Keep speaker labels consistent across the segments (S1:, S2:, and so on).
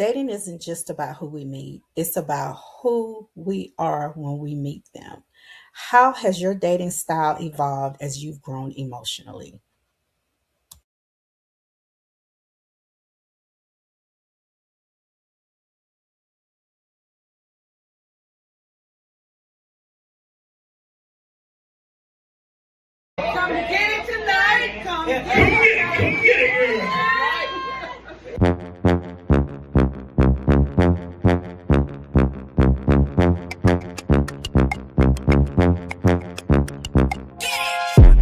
S1: dating isn't just about who we meet, it's about who we are when we meet them. How has your dating style evolved as you've grown emotionally?
S2: Come get it tonight. Come get it. Come get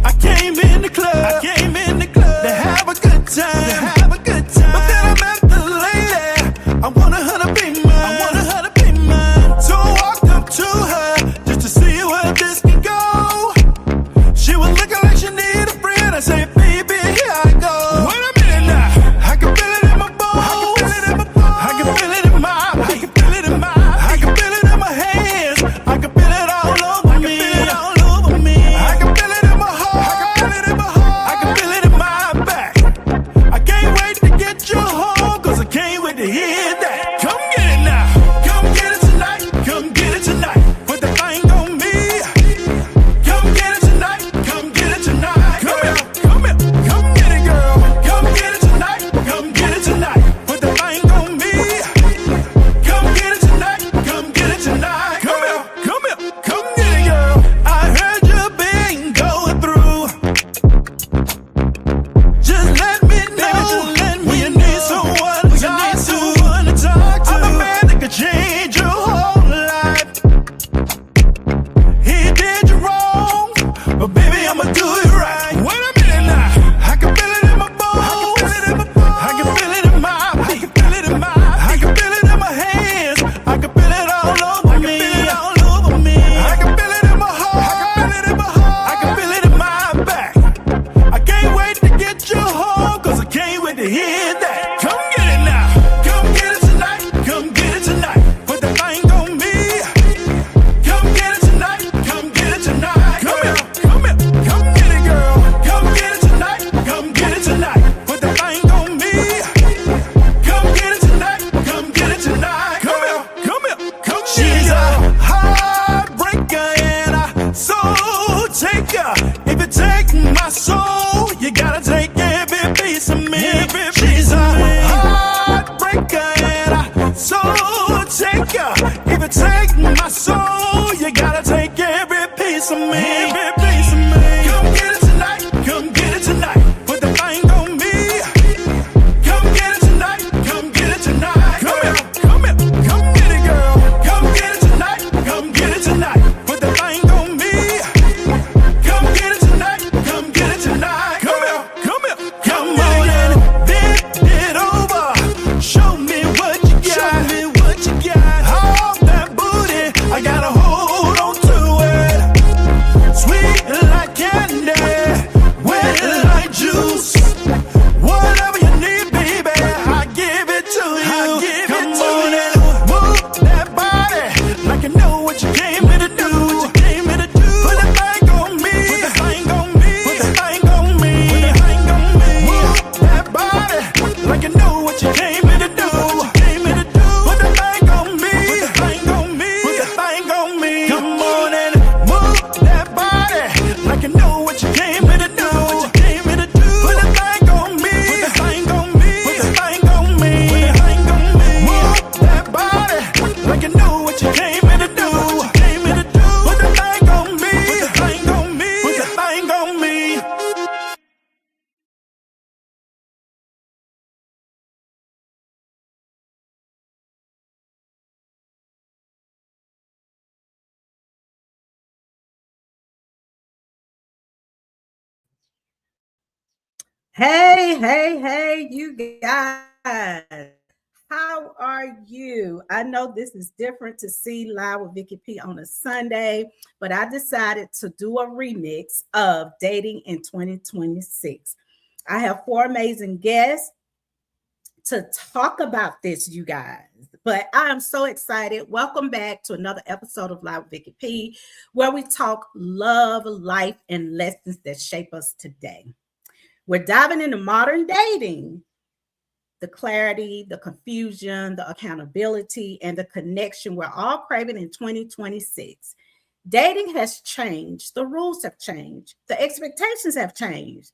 S3: I came in the club to have a good time, But then I met the lady. I wanted her to be mine, So I walked up to her just to see where this could go. She was looking like she needed a friend. I said, baby, here I go. Wait a minute now. I can feel it in my bones. I can feel it in my I can feel it in my I can feel it in my hands. I can feel it all over me. I can feel it in my heart. I can feel it in my back. I can't wait to get you home, 'cause I can't wait to hear that. Come get it now. Come get it tonight. Come get it tonight. Put the thing on me. Come get it tonight. Come get it tonight. Come here. Come get it, girl. Come get it tonight. Come get it tonight. Put the thing on me. Come get it tonight. Come get it tonight. Come here. Come get it, girl. I heard you've been going through. Just let me know when you need someone to talk to. I'm a man that could change your whole life. He did you wrong, but baby, I'ma do it right. Wait a minute now. I can feel it in my bones. I can feel it in my I can feel it in my I can feel it in my hands. I can feel it all over me. I can feel it in my heart. I can feel it in my back. I can't wait to get you home, 'cause I can't wait to hear that. Come get it now. Come get it tonight. Come get it tonight. Put the thing on me. Come get it tonight. Come get it tonight. Come here. Come get it, girl. Come get it tonight. Come get it tonight. Put the thing on me. Come get it tonight. Come get it tonight. Come here. She's a heartbreaker and a soul taker. If you take my soul, you gotta take every piece of me. She's a heartbreaker and a soul taker. If you take my soul, you gotta take every piece of me. Come get it tonight. Come get it tonight. Put the thing on me. Come get it tonight. Come get it tonight. Come get it, girl. Come get it tonight. Come get it tonight. Put the thing on me. Come get it tonight. Come get it tonight. Come on and bend it over. Show me what you got. Off that booty, I gotta hold on to it. Sweet like candy, wet like juice. Whatever you need, baby, I give it to you. Come on and move that body like you know what you came here to do. Put the thing on me. Move that body like you know what you came here to do. Put the thing on me. Come on and move that body like you know what you came here to do. Put the thing on me. Move that body like you know what you came here to do. Put the thing on me.
S1: Hey, you guys. How are you? I know this is different to see Live with Vicky P on a Sunday, but I decided to do a remix of Dating in 2026. I have four amazing guests to talk about this, you guys. But I am so excited. Welcome back to another episode of Live with Vicky P, where we talk love, life, and lessons that shape us today. We're diving into modern dating the clarity, the confusion, the accountability, and the connection we're all craving in 2026. Dating has changed. The rules have changed. The expectations have changed.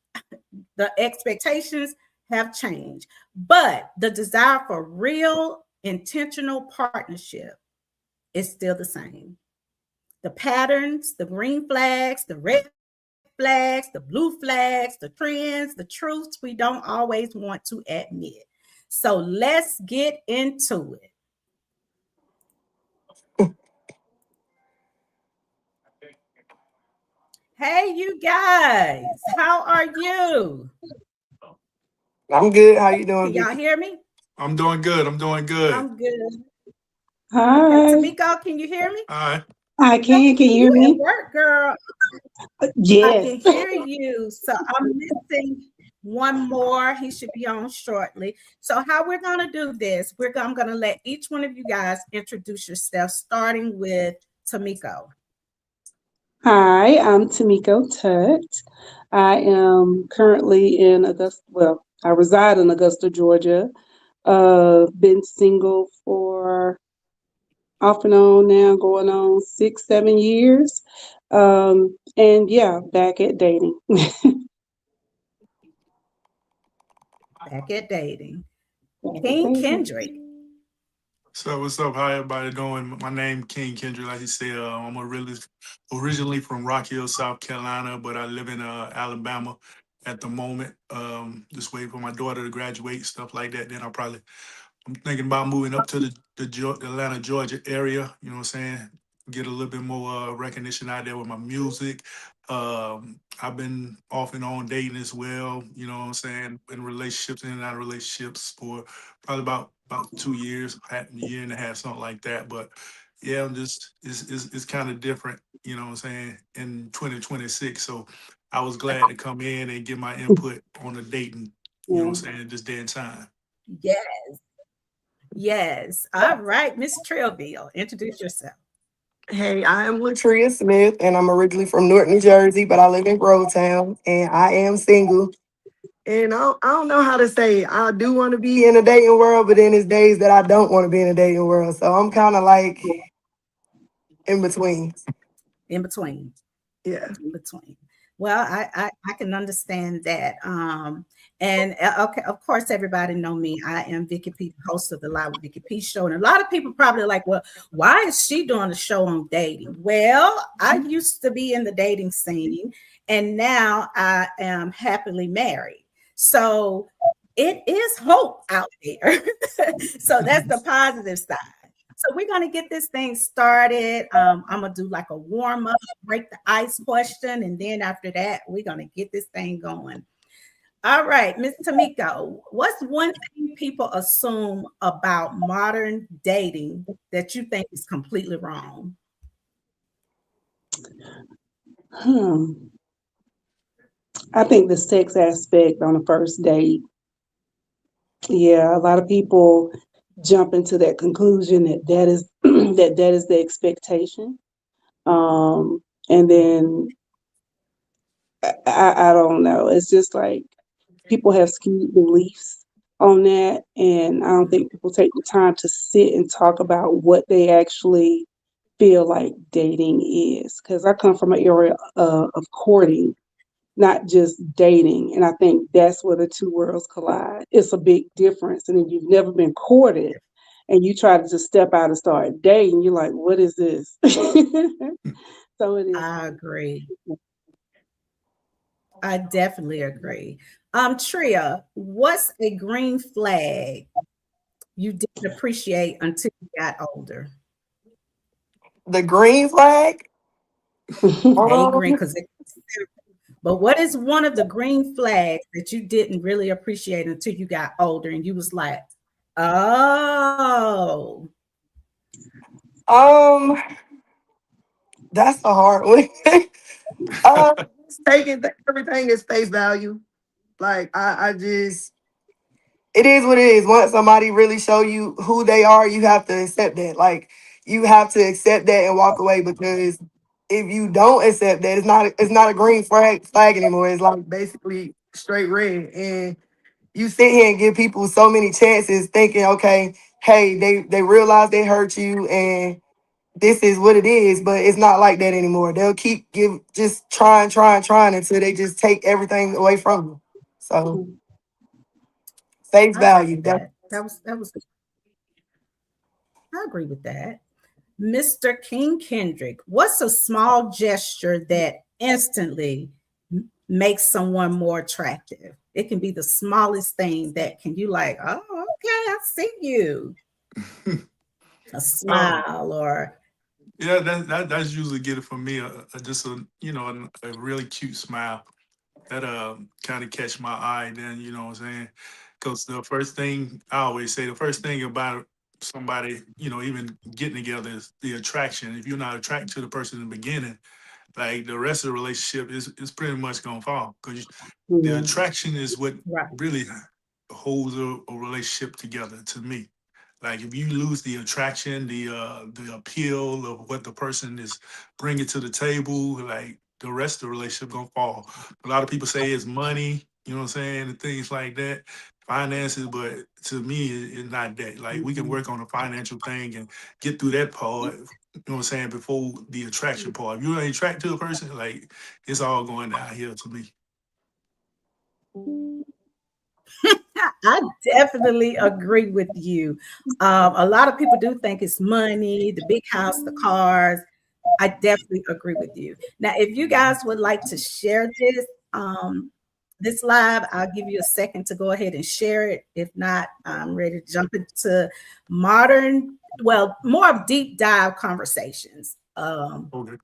S1: The expectations have changed. But the desire for real, intentional partnership is still the same. The patterns, the green flags, the red flags, the blue flags, the trends, the truths we don't always want to admit. So let's get into it. Hey, you guys, how are you?
S4: I'm good. How you doing,
S1: Can y'all
S4: Vicky?
S1: hear me?
S3: I'm doing good. I'm doing good.
S1: I'm good. Okay,
S2: Hi.
S1: Tamiko, can you hear me?
S3: All right.
S2: I can. Can you
S1: You
S2: hear
S1: at
S2: me?
S1: work, girl. I
S2: Yes.
S1: can hear you. So I'm missing one more. He should be on shortly. So how we're going to do this, I'm going to let each one of you guys introduce yourself, starting with Tamiko.
S2: Hi, I'm Tamiko Tut. I am currently in Augusta. Well, I reside in Augusta, Georgia. Been single for off and on now, going on 6, 7 years. And yeah, back at dating.
S1: Back at dating.
S2: Back at
S1: King
S2: dating.
S1: Kendrick.
S3: So what's up? How everybody doing? My name King Kendrick. Like you said, I'm originally from Rock Hill, South Carolina, but I live in Alabama at the moment. Just waiting for my daughter to graduate, stuff like that. Then I'm thinking about moving up to the Atlanta, Georgia area. You know what I'm saying? Get a little bit more recognition out there with my music. I've been off and on dating as well. You know what I'm saying? In relationships, in and out of relationships for probably about 2 years, a year and a half, something like that. But yeah, I'm just it's kind of different. You know what I'm saying? In 2026, so I was glad to come in and get my input on the dating. You know
S2: Yeah.
S3: what I'm saying? This day and time.
S1: Yes, yes. All right, Miss Trillville, introduce yourself.
S4: Hey, I am Latria Smith, and I'm originally from Newark, New Jersey, but I live in Grovetown, and I am single. And I don't know how to say it. I do want to be in a dating world, but then there's days that I don't want to be in a dating world. So I'm kind of like in between.
S1: In between.
S4: Yeah.
S1: In between. Well, I can understand that. And okay, of course, everybody know me. I am Vicky P, host of the Live with Vicky P show. And a lot of people probably like, well, why is she doing a show on dating? Well, I used to be in the dating scene, and now I am happily married. So it is hope out there. So that's the positive side. So we're gonna get this thing started. I'm gonna do like a warm up, break the ice question, and then after that, we're gonna get this thing going. All right, Miss Tamiko, what's one thing people assume about modern dating that you think is completely wrong?
S2: Hmm. I think the sex aspect on the first date. Yeah, a lot of people jump into that conclusion that that is that is the expectation. And then I don't know. It's just like people have skewed beliefs on that, and I don't think people take the time to sit and talk about what they actually feel like dating is. Because I come from an area of courting, not just dating, and I think that's where the two worlds collide. It's a big difference, and if you've never been courted and you try to just step out and start dating, you're like, what is this? So it is.
S1: I agree. I definitely agree. Tria, what's a green flag you didn't appreciate until you got older?
S4: The green flag.
S1: A green,
S4: Um,
S1: because but what is one of the green flags that you didn't really appreciate until you got older and you was like, oh,
S4: um, that's a hard one. Just taking everything as face value. Like I just it is what it is. Once somebody really show you who they are, you have to accept that. Like you have to accept that and walk away because if you don't accept that, it's not a green flag anymore. It's like basically straight red. And you sit here and give people so many chances thinking, okay, hey, they realize they hurt you and this is what it is, but it's not like that anymore. They'll keep just trying until they just take everything away from you. So face
S1: I agree
S4: value.
S1: with that. That was I agree with that. Mr. King Kendrick, what's a small gesture that instantly makes someone more attractive? It can be the smallest thing that can you like, oh, okay, I see you. A
S5: Um,
S1: smile or
S5: yeah, that's usually get it for me. Just a really cute smile that kind of catch my eye. Then you know what I'm saying, because the first thing I always say, the first thing about somebody, even getting together is the attraction. If you're not attracted to the person in the beginning, like the rest of the relationship is pretty much gonna fall because the
S2: Yeah.
S5: attraction is what
S1: right.
S5: really holds a relationship together to me. Like if you lose the attraction, the appeal of what the person is bringing to the table, like the rest of the relationship gonna fall. A lot of people say it's money, you know what I'm saying, and things like that, finances. But to me, it's not that. Like we can
S2: Mhm.
S5: work on a financial thing and get through that part. You know what I'm saying? Before the attraction part, if you ain't attracted to a person, like it's all going downhill to me.
S1: I definitely agree with you. A lot of people do think it's money, the big house, the cars. I definitely agree with you. Now, if you guys would like to share this live, I'll give you a second to go ahead and share it. If not, I'm ready to jump into more of deep dive conversations.
S5: Okay.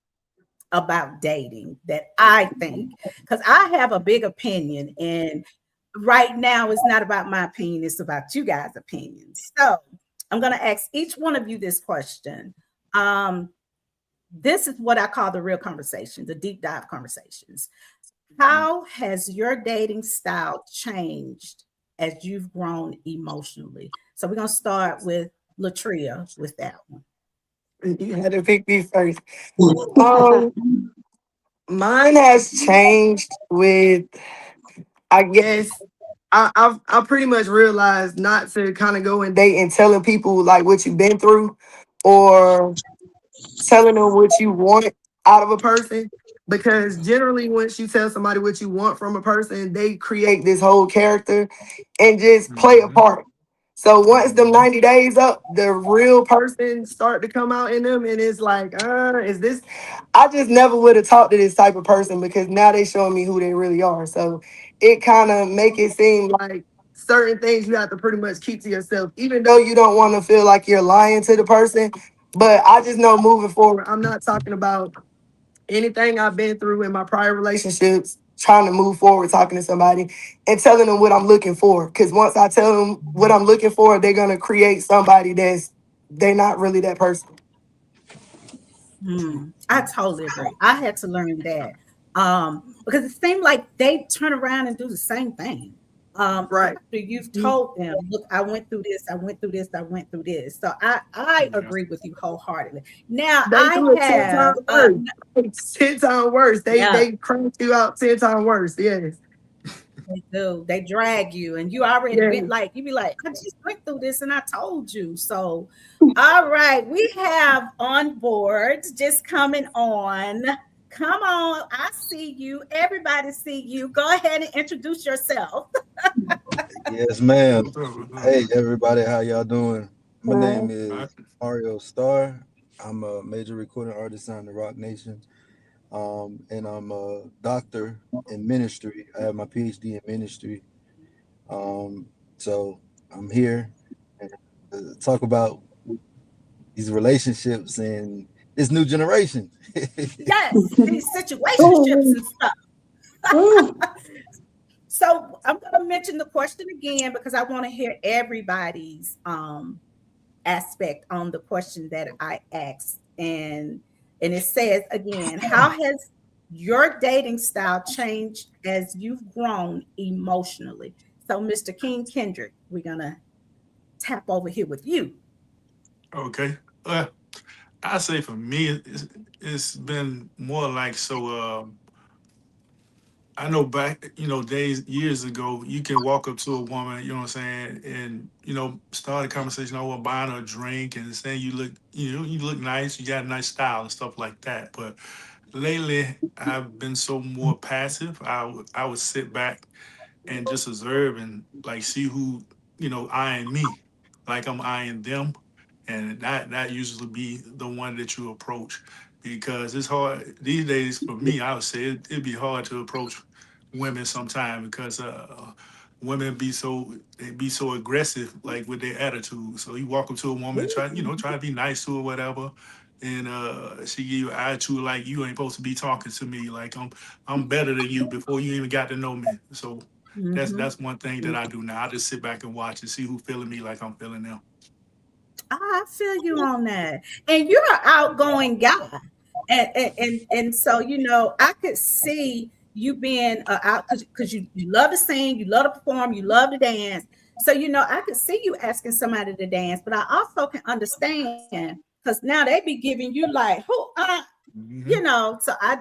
S1: About dating that I think, because I have a big opinion, and right now it's not about my opinion, it's about you guys' opinions. So I'm going to ask each one of you this question. Um, this is what I call the real conversation, the deep dive conversations. How has your dating style changed as you've grown emotionally? So we're going to start with Latria with that one.
S4: You had to pick me first. Um, Mine has changed with, I guess, I pretty much realized not to kind of go and date and telling people like what you've been through, or telling them what you want out of a person. Because generally, once you tell somebody what you want from a person, they create this whole character and just play a
S5: Mm-hmm.
S4: part. So once them
S5: Mm-hmm.
S4: 90 days up, the real person start to come out in them, and it's like, is this? I just never would have talked to this type of person because now they showing me who they really are. So it kind of make it seem like certain things you have to pretty much keep to yourself, even though you don't want to feel like you're lying to the person. But I just know moving forward, I'm not talking about anything I've been through in my prior relationships, trying to move forward, talking to somebody and telling them what I'm looking for. Because once I tell them what I'm looking for, they're going to create somebody they're not really that person.
S1: I totally agree. I had to learn that because it seemed like they turn around and do the same thing.
S4: Right.
S1: After you've told them, look, I went through this, I went through this, I went through this. So I
S5: Yeah.
S1: agree with you wholeheartedly. Now
S4: They
S1: I
S4: do it 10
S1: have
S4: times worse. It's 10 times worse.
S1: yeah,
S4: They crank you out 10 times worse. Yes.
S1: they do. They drag you, and you already been
S4: Yes.
S1: like, you be like, I just went through this and I told you. So, all right, we have on board just coming on. Come on, I see you. Everybody see you. Go ahead and introduce yourself.
S6: Yes, ma'am.
S5: What's up? What's up?
S6: Hey, everybody, how y'all doing? My name
S2: Right.
S5: All right.
S6: is Mario Starr. I'm a major recording artist on the Rock Nation, and I'm a doctor in ministry. I have my PhD in ministry. Um, so I'm here and talk about these relationships and this new generation.
S1: Yes, these situationships
S2: Oh,
S1: and stuff.
S2: oh,
S1: So I'm gonna mention the question again because I want to hear everybody's aspect on the question that I asked. And it says again, how has your dating style changed as you've grown emotionally? So, Mr. King Kendrick, we're gonna tap over here with you.
S5: Okay. I say for me, it's been more like so. I know back, days years ago, you can walk up to a woman, you know what I'm saying, and start a conversation over buying her a drink and saying you look nice, you got a nice style and stuff like that. But lately, I've been so more passive. I would sit back and just observe and like see who eyeing me, like I'm eyeing them, and that usually be the one that you approach because it's hard these days for me. I would say it'd be hard to approach women sometime because women be so aggressive like with their attitude. So you walk up to a woman and try to be nice to her, whatever. And she give you an attitude like you ain't supposed to be talking to me, like I'm better than you before you even got to know me. So
S1: Mm-hmm.
S5: that's one thing that I do now. I just sit back and watch and see who feeling me like I'm feeling them.
S1: I feel you on that. And you're an outgoing guy. And so, I could see you being out because you love to sing, you love to perform, you love to dance. So, I could see you asking somebody to dance, but I also can understand because now they be giving you like, so I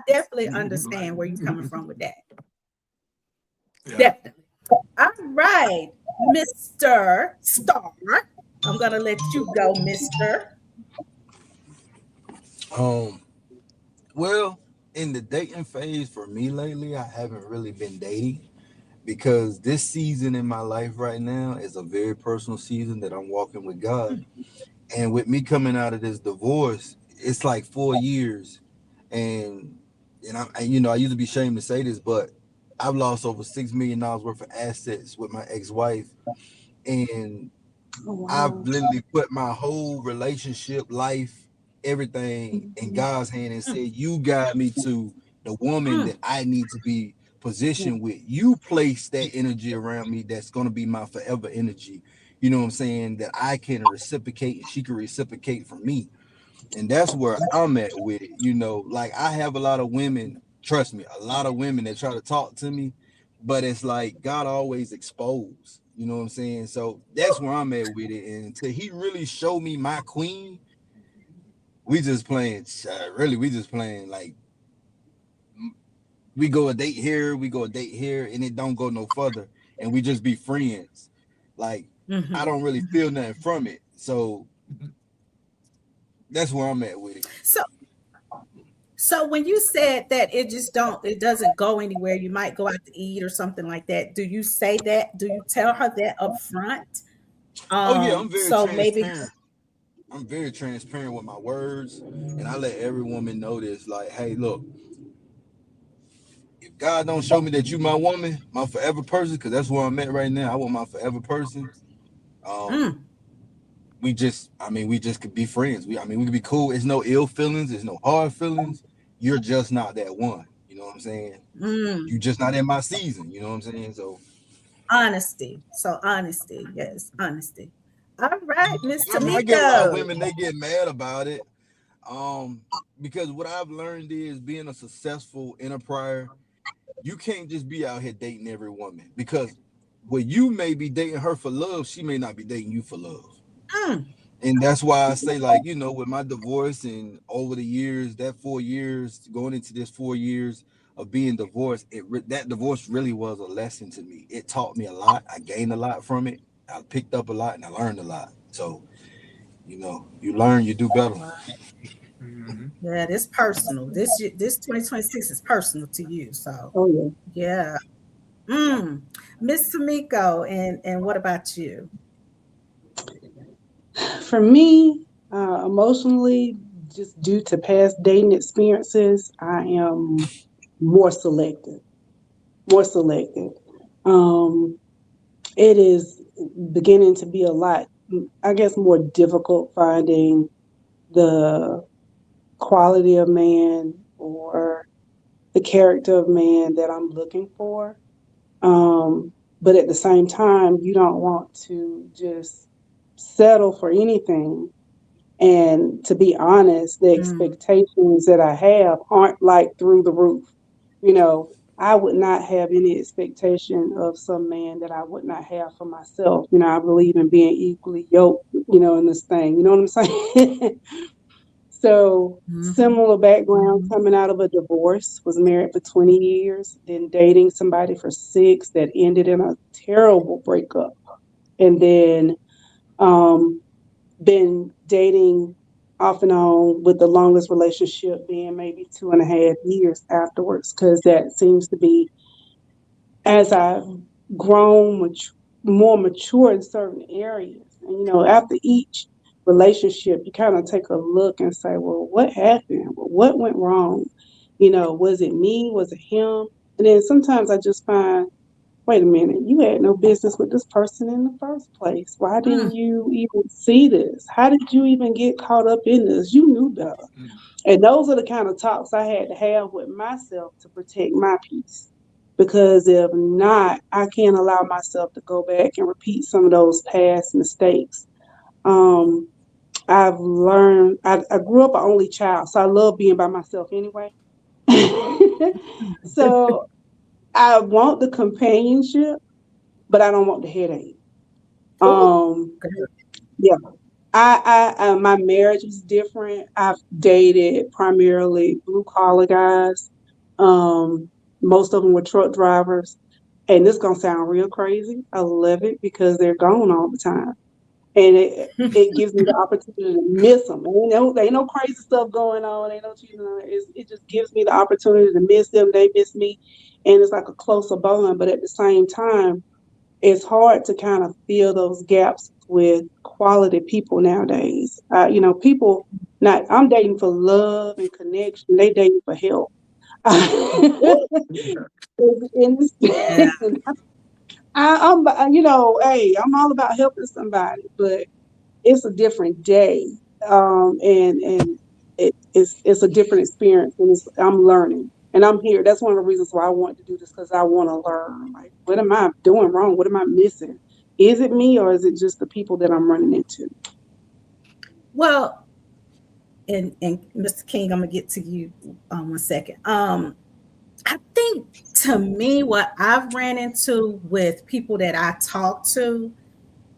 S1: definitely
S5: Like,
S1: understand where you're coming from with that.
S5: yeah.
S1: Definitely. All right, Mr. Star. I'm gonna let you go, Mr.
S6: Um, well, in the dating phase for me lately, I haven't really been dating because this season in my life right now is a very personal season that I'm walking with God. And with me coming out of this divorce, it's like 4 years, and I used to be ashamed to say this, but I've lost over $6 million worth of assets with my ex-wife, and
S2: Oh
S6: I've
S2: wow.
S6: literally put my whole relationship, life, everything in
S2: Mhm.
S6: God's hand and said, "You guide me to the woman
S1: Mm,
S6: that I need to be
S2: Yeah.
S6: positioned with. You place that energy around me that's going to be my forever energy. You know what I'm saying? That I can reciprocate and she can reciprocate from me." And that's where I'm at with it. Like I have a lot of women, trust me, a lot of women that try to talk to me, but it's like God always exposed. You know what I'm saying? So that's where I'm at with it. And until he really showed me my queen, we just playing. Really, we just playing like we go a date here, we go a date here, and it don't go no further, and we just be friends. Like I
S1: mhm,
S6: don't really
S1: mhm.
S6: feel nothing from it. So that's where I'm at with it.
S1: So, so when you said that it doesn't go anywhere, you might go out to eat or something like that. Do you say that? Do you tell her that up front?
S6: Oh yeah, I'm very
S1: So maybe,
S6: transparent. I'm very transparent with my words, and I let every woman know this. Like, hey, look, if God don't show me that you my woman, my forever person, because that's where I'm at right now. I want my forever person. Um,
S1: mm,
S6: we just could be friends. We could be cool. It's no ill feelings. There's no hard feelings. You're just not that one. You know what I'm saying? You
S1: mm,
S6: just not in my season. You know what I'm saying? So
S1: honesty. So honesty, yes, honesty. All right, Miss
S6: I get a lot of
S1: Tamiko.
S6: women. They get mad about it. Um, because what I've learned is being a successful enterprise, you can't just be out here dating every woman because what you may be dating her for love, she may not be dating you for love.
S1: Mm,
S6: And that's why I say, like, with my divorce and over the years, that 4 years, going into this 4 years of being divorced, that divorce really was a lesson to me. It taught me a lot. I gained a lot from it. I picked up a lot and I learned a lot. So, you learn, you do better.
S1: wow.
S5: Hmm.
S1: Yeah, this personal. This 2026 is personal to you. So
S2: Oh yeah.
S1: yeah. Mm. Miss Tamiko, and what about you?
S2: For me, emotionally, just due to past dating experiences, I am more selective. More selective. Um, it is beginning to be a lot, I guess, more difficult finding the quality of man or the character of man that I'm looking for. But at the same time, you don't want to just settle for anything. And to be honest, the
S1: Mm,
S2: expectations that I have aren't like through the roof. You know, I would not have any expectation of some man that I would not have for myself. I believe in being equally yoked, in this thing. You know what I'm saying? So
S1: Mhm.
S2: similar background,
S1: Mhm.
S2: coming out of a divorce, was married for 20 years, then dating somebody for 6 that ended in a terrible breakup. And then um, been dating off and on, with the longest relationship being maybe 2.5 years afterwards, because that seems to be, as I've grown more mature in certain areas. And after each relationship, you kind of take a look and say, well, what happened? Well, what went wrong? Was it me? Was it him? And then sometimes I just find, wait a minute, you had no business with this person in the first place. Why didn't
S1: Mm.
S2: you even see this? How did you even get caught up in this? You knew better.
S5: Mm.
S2: And those are the kind of talks I had to have with myself to protect my peace. Because if not, I can't allow myself to go back and repeat some of those past mistakes. Um, I've learned, I grew up an only child, so I love being by myself anyway. So I want the companionship, but I don't want the headache.
S1: Oh,
S2: Um,
S1: good.
S2: yeah, my marriage was different. I've dated primarily blue collar guys. Um, Most of them were truck drivers, and this gonna sound real crazy. I love it because they're gone all the time, and it gives me the opportunity to miss them. Ain't no crazy stuff going on. Ain't no cheating on. It just gives me the opportunity to miss them. They miss me, and it's like a closer bond. But at the same time, it's hard to kind of fill those gaps with quality people nowadays. People not. I'm dating for love and connection. They dating for help. In this,
S1: Yeah.
S2: hey, I'm all about helping somebody, but it's a different day, and it's a different experience, and I'm learning, and I'm here. That's one of the reasons why I want to do this, because I want to learn. Like, what am I doing wrong? What am I missing? Is it me, or is it just the people that I'm running into?
S1: Well, and Mr. King, I'm gonna get to you 1 second. I think, to me, what I've ran into with people that I talk to,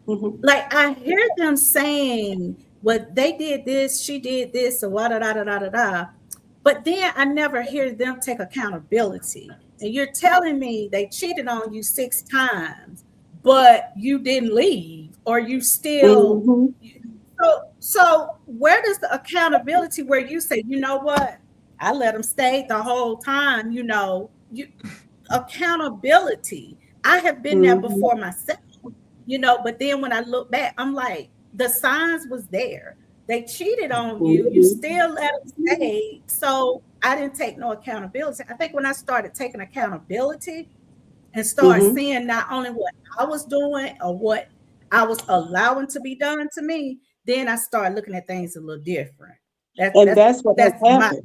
S2: Hmm.
S1: like, I hear them saying, "Well, they did this, she did this, or da da da da da da," but then I never hear them take accountability. And you're telling me they cheated on you 6 times, but you didn't leave, or you still.
S2: Hmm.
S1: So where does the accountability, where you say, you know what, I let them stay the whole time? Accountability. I have been there
S2: Hmm.
S1: before myself, but then when I look back, I'm like, the signs was there. They cheated on you. You
S2: Hmm.
S1: still let them stay. So I didn't take no accountability. I think when I started taking accountability and start
S2: Hmm.
S1: seeing not only what I was doing or what I was allowing to be done to me, then I started looking at things a little different. That's
S2: And
S1: that's
S2: that's what has
S1: that's my.
S2: happened.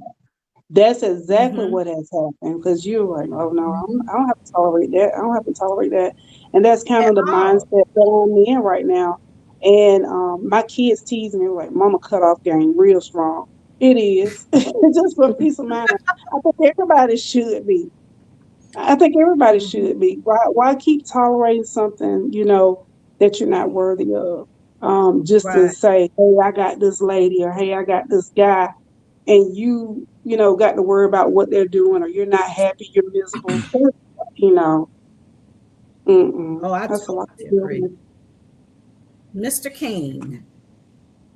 S2: That's exactly
S1: Mm-hmm.
S2: what has happened, because you're like, oh no, I don't have to tolerate that. I don't have to tolerate that. And that's kind
S1: At
S2: of the
S1: all.
S2: mindset that I'm in right now. And my kids tease me like, "Mama, cut off game real strong." It is just for peace of mind. I think everybody should be. I think everybody
S1: Mm-hmm.
S2: should be. Why keep tolerating something that you're not worthy of? Just to
S1: Right.
S2: say, hey, I got this lady, or hey, I got this guy, and got to worry about what they're doing, or you're not happy, you're miserable. You know,
S1: Oh, I
S2: that's a lot to
S1: totally
S2: deal
S1: agree. Mr. King.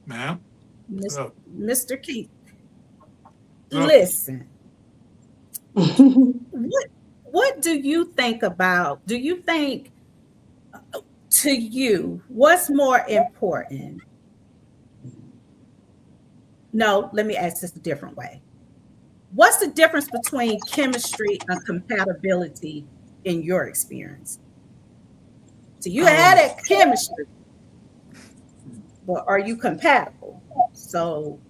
S5: Ma'am, what's up?
S1: Mr. King.
S5: What's up?
S1: Listen,
S2: with.
S1: what do you think about? Do you think, to you, what's more important? No, let me ask this a different way. What's the difference between chemistry and compatibility in your experience? So you had
S5: Um,
S1: that chemistry, but are you compatible? So,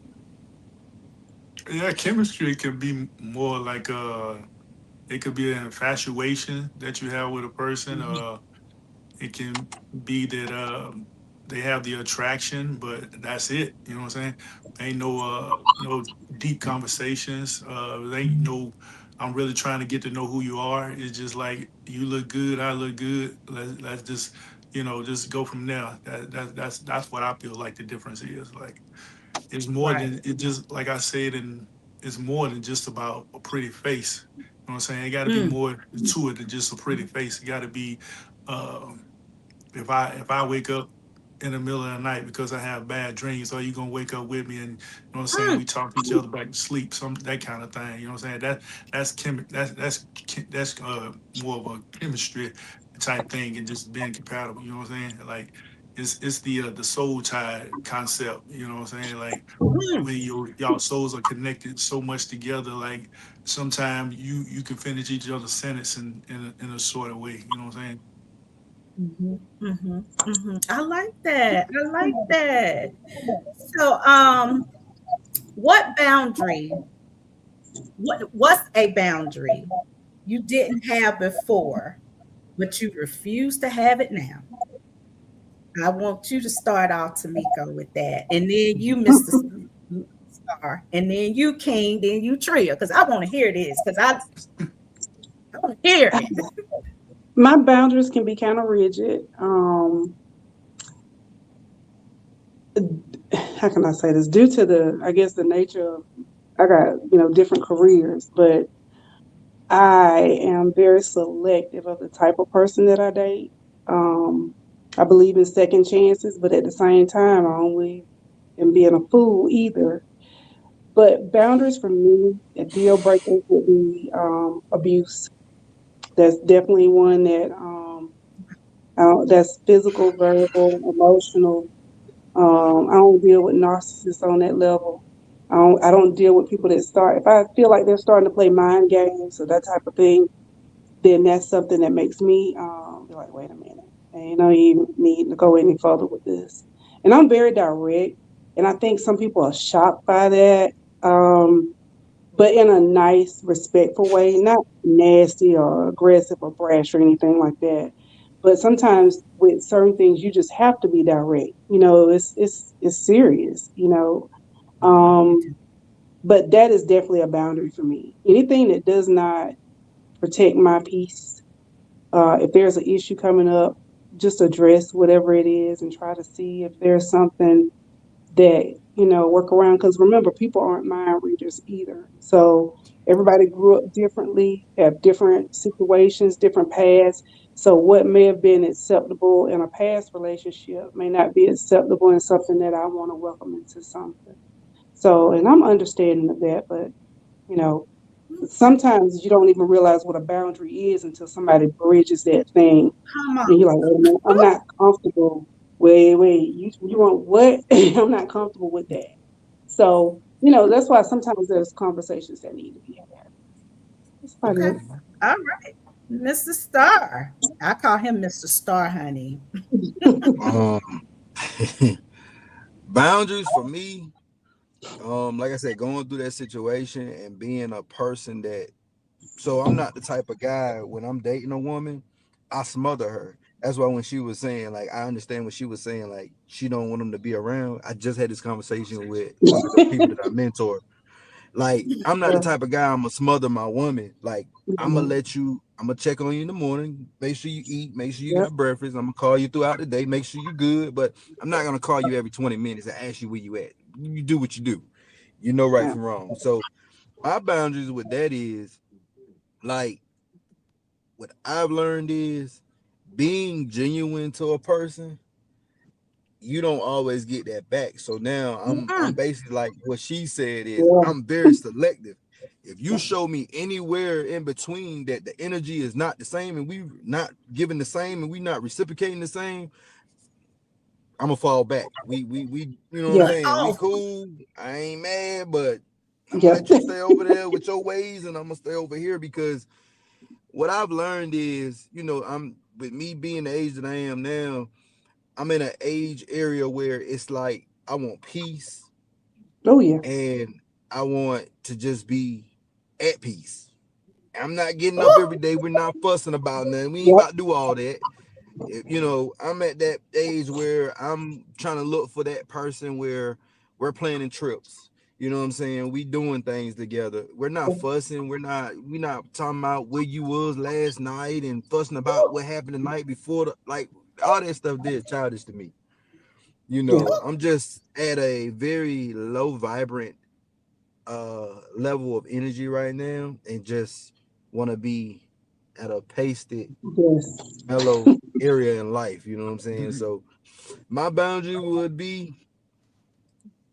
S5: yeah, chemistry can be more like it could be an infatuation that you have with a person. It can be that they have the attraction, but that's it. You know what I'm saying? Ain't no deep conversations. There ain't no I'm really trying to get to know who you are. It's just like you look good, I look good. Let's just just go from there. That's what I feel like the difference is like. It's more
S1: Right.
S5: than it just like I said, and it's more than just about a pretty face. You know what I'm saying? It got to be
S1: Mm.
S5: more to it than just a pretty face. It got to be um, if I wake up in the middle of the night because I have bad dreams, are you gonna wake up with me and you know what I'm saying?
S1: Mm.
S5: We talk each other back to sleep, some that kind of thing. You know what I'm saying? That's more of a chemistry type thing and just being compatible. You know what I'm saying? Like it's the soul tie concept. You know what I'm saying? Like
S1: Mm.
S5: when y'all souls are connected so much together, like sometimes you can finish each other's sentence in a sort of way. You know what I'm saying?
S1: Mhm, mhm, mhm. I like that. I like that. So, what boundary? What's a boundary you didn't have before, but you refuse to have it now? I want you to start off, Tamiko, with that, and then you, Mr. Star, and then you, King, then you, Tria, because I want to hear this, because I want to hear it.
S2: My boundaries can be kind of rigid. How can I say this? Due to the, I guess, the nature of, I got, different careers, but I am very selective of the type of person that I date. Um, I believe in second chances, but at the same time, I don't believe in being a fool either. But boundaries for me, a deal breakers would be abuse. That's definitely one that that's physical, verbal, emotional. I don't deal with narcissists on that level. I don't deal with people that start. If I feel like they're starting to play mind games or that type of thing, then that's something that makes me be like, wait a minute, ain't no you need to go any further with this. And I'm very direct, and I think some people are shocked by that, but in a nice, respectful way, not nasty or aggressive or brash or anything like that. But sometimes with certain things, you just have to be direct. It's serious. But that is definitely a boundary for me. Anything that does not protect my peace, if there's an issue coming up, just address whatever it is and try to see if there's something that, work around. Because remember, people aren't mind readers either. So everybody grew up differently, have different situations, different paths. So what may have been acceptable in a past relationship may not be acceptable in something that I want to welcome into something. So, and I'm understanding of that, but you know, sometimes you don't even realize what a boundary is until somebody bridges that thing,
S1: Come
S2: and
S1: on.
S2: you're like, wait a minute, I'm not comfortable. Wait, you want what? I'm not comfortable with that. So, that's why sometimes there's conversations that need to be had. That's about
S1: Okay.
S2: it.
S4: Mhm.
S1: All right. Mr. Star. I call him Mr. Star, honey.
S6: Um, boundaries for me, like I said, going through that situation and being a person that, so I'm not the type of guy when I'm dating a woman, I smother her. That's why when she was saying, like, I understand what she was saying, like, she don't want them to be around. I just had this conversation with one of the people that I mentor. Like, I'm not the
S2: Yeah,
S6: type of guy I'm gonna smother my woman. Like, I'm gonna
S2: yeah,
S6: let you, I'm gonna check on you in the morning, make sure you eat, make sure you
S2: yeah,
S6: got breakfast. I'm gonna call you throughout the day, make sure you good. But I'm not gonna call you every 20 minutes and ask you where you at. You do what you do. You know right
S2: yeah.
S6: from wrong. So my boundaries with that is like what I've learned is being genuine to a person, you don't always get that back. So now I'm
S1: Mm,
S6: basically like what she said is
S2: Yeah.
S6: I'm very selective. If you show me anywhere in between that the energy is not the same and we not giving the same and we not reciprocating the same, I'm gonna fall back. We you know what I'm
S2: Yeah.
S1: get
S6: saying? We
S1: off.
S6: cool. I ain't mad, but I'm gonna
S2: Yeah.
S6: let you stay over there with your ways and I'm gonna stay over here because what I've learned is, I'm with me being the age that I am now, I'm in an age area where it's like I want peace
S2: Oh yeah.
S6: and I want to just be at peace. I'm not getting up
S1: Ooh,
S6: every day. We're not fussing about nothing. We ain't
S2: Yep.
S6: about to do all that. I'm at that age where I'm trying to look for that person where we're planning trips. You know what I'm saying? We doing things together. We're not fussing. We not talking about where you was last night and fussing about what happened the night before. Like all that stuff did childish to me.
S2: Yeah.
S6: I'm just at a very low vibrant level of energy right now, and just want to be at a pasted
S2: Yes.
S6: mellow area in life. You know what I'm saying? So my boundary would be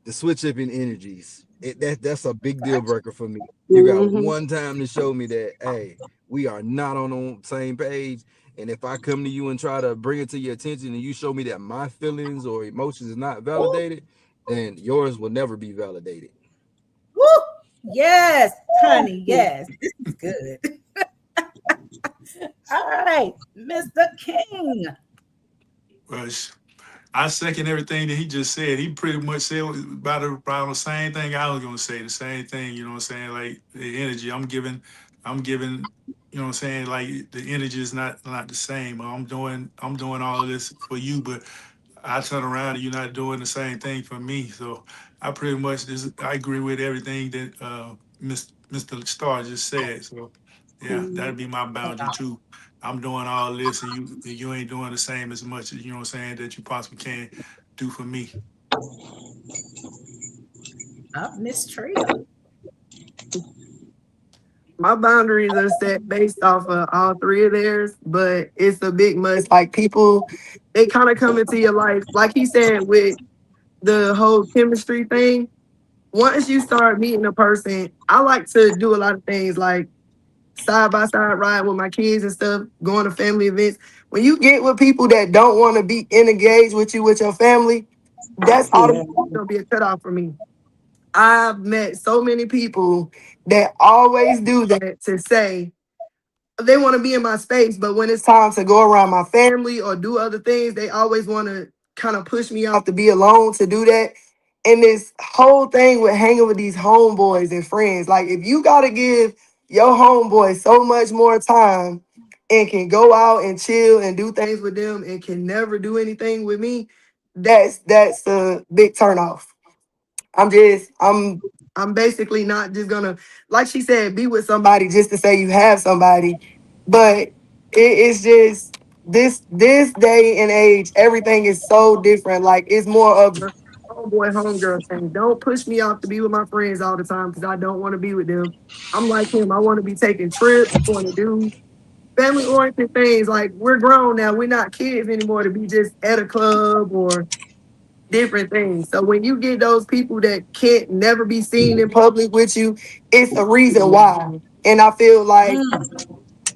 S6: the switch up in energies. That's a big deal
S1: Gotcha.
S6: breaker for me. You got
S2: Hmm.
S6: one time to show me that, hey, we are not on the same page. And if I come to you and try to bring it to your attention, and you show me that my feelings or emotions is not
S1: Woo,
S6: validated, then yours will never be validated.
S1: woo. Yes, honey. Yes, this is good. All right, Mr. King.
S5: Well, I second everything that he just said. He pretty much said about the same thing I was gonna say. The same thing, you know what I'm saying? Like the energy I'm giving, you know what I'm saying? Like the energy is not the same. I'm doing all of this for you, but I turn around and you're not doing the same thing for me. So I pretty much I agree with everything that Mr. Starr just said. So yeah, that'd be my boundary
S1: Wow.
S5: too. I'm doing all this and you ain't doing the same as much as you know what I'm saying that you possibly can do for me.
S1: Miss Tria.
S4: My boundaries are set based off of all three of theirs, but it's a big must. Like people, they kind of come into your life, like he said, with the whole chemistry thing. Once you start meeting a person, I like to do a lot of things like side by side ride with my kids and stuff, going to family events. When you get with people that don't want to be engaged with you with your family, that's
S2: Yeah.
S4: automatically gonna be a cutoff for me. I've met so many people that always do that to say they want to be in my space, but when it's time to go around my family or do other things, they always want to kind of push me off to be alone to do that. And this whole thing with hanging with these homeboys and friends, like if you got to give your homeboy so much more time and can go out and chill and do things with them and can never do anything with me, that's a big turnoff. I'm basically not just gonna, like she said, be with somebody just to say you have somebody. But it's just this day and age, everything is so different. Like it's more of a homeboy homegirl thing. Don't push me off to be with my friends all the time because I don't want to be with them. I'm like him. I want to be taking trips, want to do family oriented things. Like we're grown now. We're not kids anymore to be just at a club or different things. So when you get those people that can't never be seen in public with you, it's a reason why. And I feel like
S1: Mm,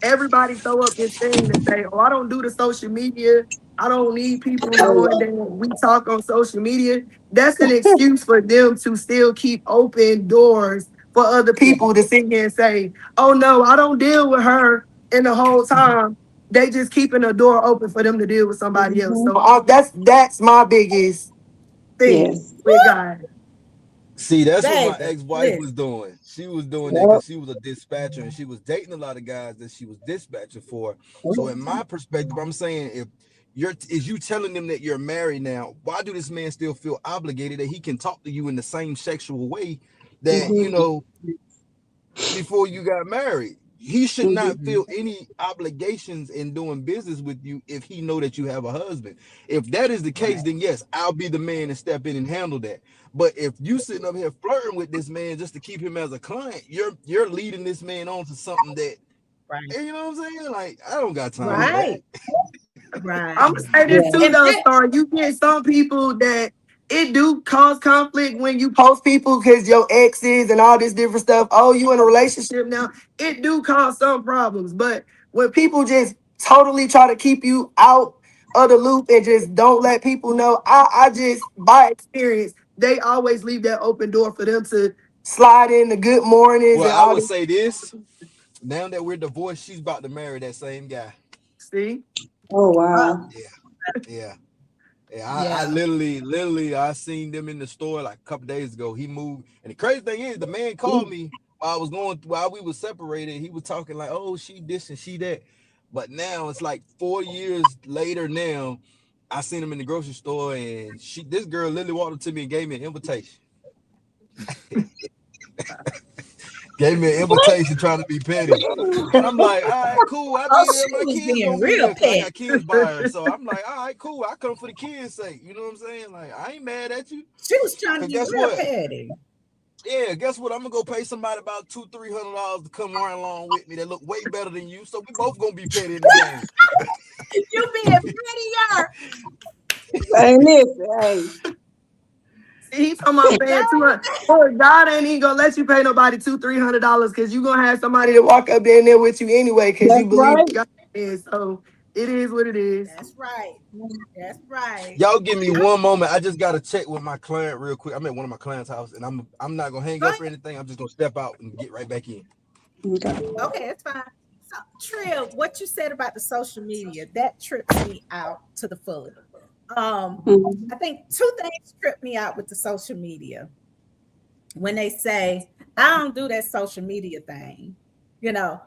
S4: everybody throw up this thing to say, "Oh, I don't do the social media. I don't need people knowing that we talk on social media." That's an excuse for them to still keep open doors for other people to sit here and say, "Oh no, I don't deal with her." And the whole time they just keeping a door open for them to deal with somebody else.
S2: Hmm.
S4: So that's my biggest thing
S2: Yes.
S4: with God.
S6: See, that's what my
S1: baby,
S6: ex-wife
S1: listen.
S6: was doing. She was doing that
S2: Yep.
S6: because she was a dispatcher and she was dating a lot of guys that she was dispatching for. So, in
S2: Oh,
S6: my perspective, I'm saying if is you telling them that you're married now, why do this man still feel obligated that he can talk to you in the same sexual way that
S2: mhm,
S6: before you got married? He should not
S2: mhm.
S6: feel any obligations in doing business with you if he know that you have a husband. If that is the case,
S1: Right,
S6: then yes, I'll be the man and step in and handle that. But if you sitting up here flirting with this man just to keep him as a client, you're leading this man on to something that
S1: right,
S6: you know what I'm saying. Like I don't got time for that.
S1: right, right.
S4: I'm gonna say this
S2: Yeah.
S4: too,
S1: And
S4: though,
S1: that,
S4: Star. You get some people that it do cause conflict when you post people because your exes and all this different stuff. Oh, you in a relationship now? It do cause some problems, but when people just totally try to keep you out of the loop and just don't let people know, I just by experience they always leave that open door for them to slide in the good mornings
S6: Well,
S4: and
S6: I
S4: all
S6: would
S4: this.
S6: say this. Now that we're divorced, she's about to marry that same guy.
S4: See,
S2: Oh,
S1: uh,
S2: wow.
S6: Yeah, yeah. Yeah, I
S1: yeah.
S6: literally, I seen them in the store like a couple days ago. He moved, and the crazy thing is, the man called me while we were separated. He was talking like, "Oh, she this and she that," but now it's like 4 years later. Now, I seen him in the grocery store, and this girl literally walked up to me and gave me an invitation. Gave me an invitation trying to be petty. And I'm like, all right, cool. I'll
S1: Oh,
S6: be there.
S1: she
S6: My
S1: was
S6: kids
S1: being
S6: gonna be
S1: real
S6: there because I
S1: petty.
S6: got kids by her. So I'm like, all right, cool. I come for the kids' sake. You know what I'm saying? Like, I ain't mad at you.
S1: She was trying to
S6: Cause
S1: be
S6: guess
S1: real
S6: what?
S1: petty.
S6: Yeah, guess what? I'm gonna go pay somebody about $200-300 to come run along with me that look way better than you. So we both gonna be petty in the game.
S1: You being pettier.
S2: Hey, listen, hey,
S4: See, he talking about paying 200. Boy, God ain't even gonna let you pay nobody $200-300 because you gonna have somebody to walk up there in there with you anyway because you
S2: that's
S4: believe
S2: right.
S4: God is. So it is what it is.
S1: That's right. That's right.
S6: Y'all give me one moment. I just gotta check with my client real quick. I'm at one of my clients' house and I'm not gonna hang
S1: Go
S6: up or
S1: ahead.
S6: anything. I'm just gonna step out and get right back in.
S2: Okay.
S1: Okay, it's fine. So, Trill, what you said about the social media, that trips me out to the fullest.
S2: Mhm.
S1: I think two things trip me out with the social media. When they say, I don't do that social media thing,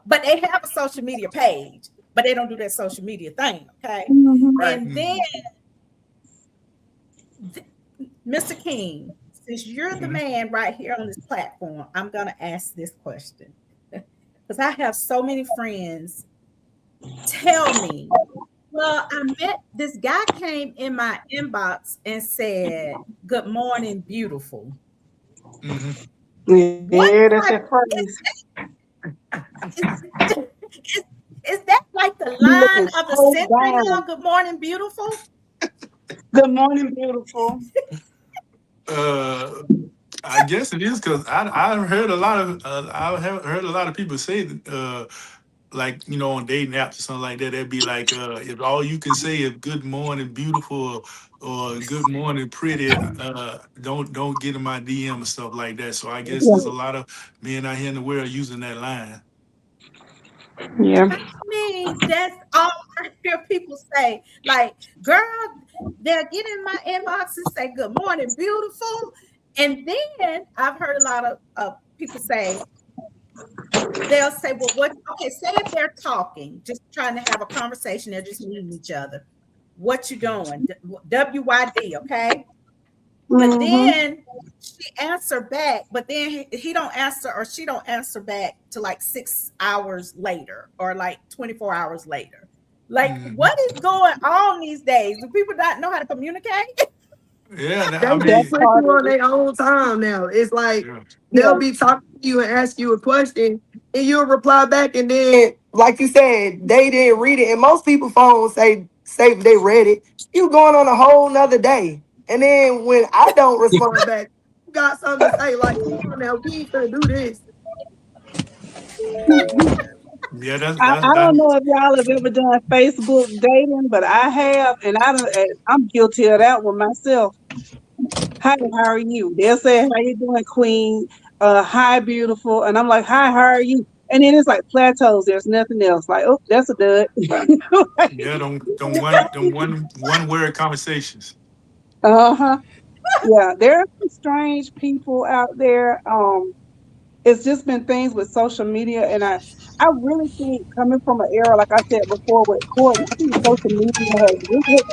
S1: but they have a social media page, but they don't do that social media thing, okay?
S2: Mhm.
S4: Right.
S1: And then, Mr. King, since you're the
S5: Mhm.
S1: man right here on this platform, I'm going to ask this question because I have so many friends tell me, well, I met this guy came in my inbox and said, "Good morning, beautiful."
S5: Mhm.
S1: What
S2: Yeah, that's
S1: type
S2: that phrase.
S1: is, is, is that like the
S2: You
S1: line
S2: looking
S1: of the
S2: so
S1: century now?
S2: down.
S1: Good morning, beautiful.
S2: Good morning, beautiful.
S5: Uh, I guess it is because I've heard a lot of I have heard a lot of people say that like on dating apps or something like that. That'd be like if all you can say is "good morning, beautiful" or "good morning, pretty," don't get in my DM and stuff like that. So I guess there's a lot of men out here in the world using that line.
S2: Yeah.
S1: I mean, that's all I hear people say. Like, girl, they'll get in my inbox and say, "Good morning, beautiful." And then I've heard a lot of people say, they'll say, well, what, okay, say if they're talking, just trying to have a conversation, they're just meeting each other. What you doing? WYD, okay? But
S2: Mm-hmm.
S1: then she answer back, but then he don't answer or she don't answer back to like 6 hours later or like 24 hours later. Like,
S5: Hmm.
S1: what is going on these days? Do people not know how to communicate?
S5: Yeah,
S4: They
S5: I
S2: That
S4: just
S5: mean,
S4: put
S2: part
S4: you
S2: of
S4: on
S2: it.
S4: their own time now. It's like
S5: yeah.
S4: they'll
S2: Yeah.
S4: be talking to you and ask you a question, and you'll reply back, and then, like you said, they didn't read it. And most people phones say they read it. You going on a whole nother day, and then when I don't respond back, you got something to say. Like, come on now, we ain't gonna do this.
S5: Yeah, that's
S2: I,
S5: that's
S2: I
S5: that.
S2: don't know if y'all have ever done Facebook dating, but I have, and I'm guilty of that one myself. Hi, how are you? They'll say, how you doing, queen? Hi, beautiful. And I'm like, hi, how are you? And then it's like plateaus. There's nothing else. Like, oh, that's a dud.
S5: Yeah, don't one word conversations.
S2: Uh-huh. Yeah, there are some strange people out there. It's just been things with social media, and I really think coming from an era like I said before with courting, I think social media has really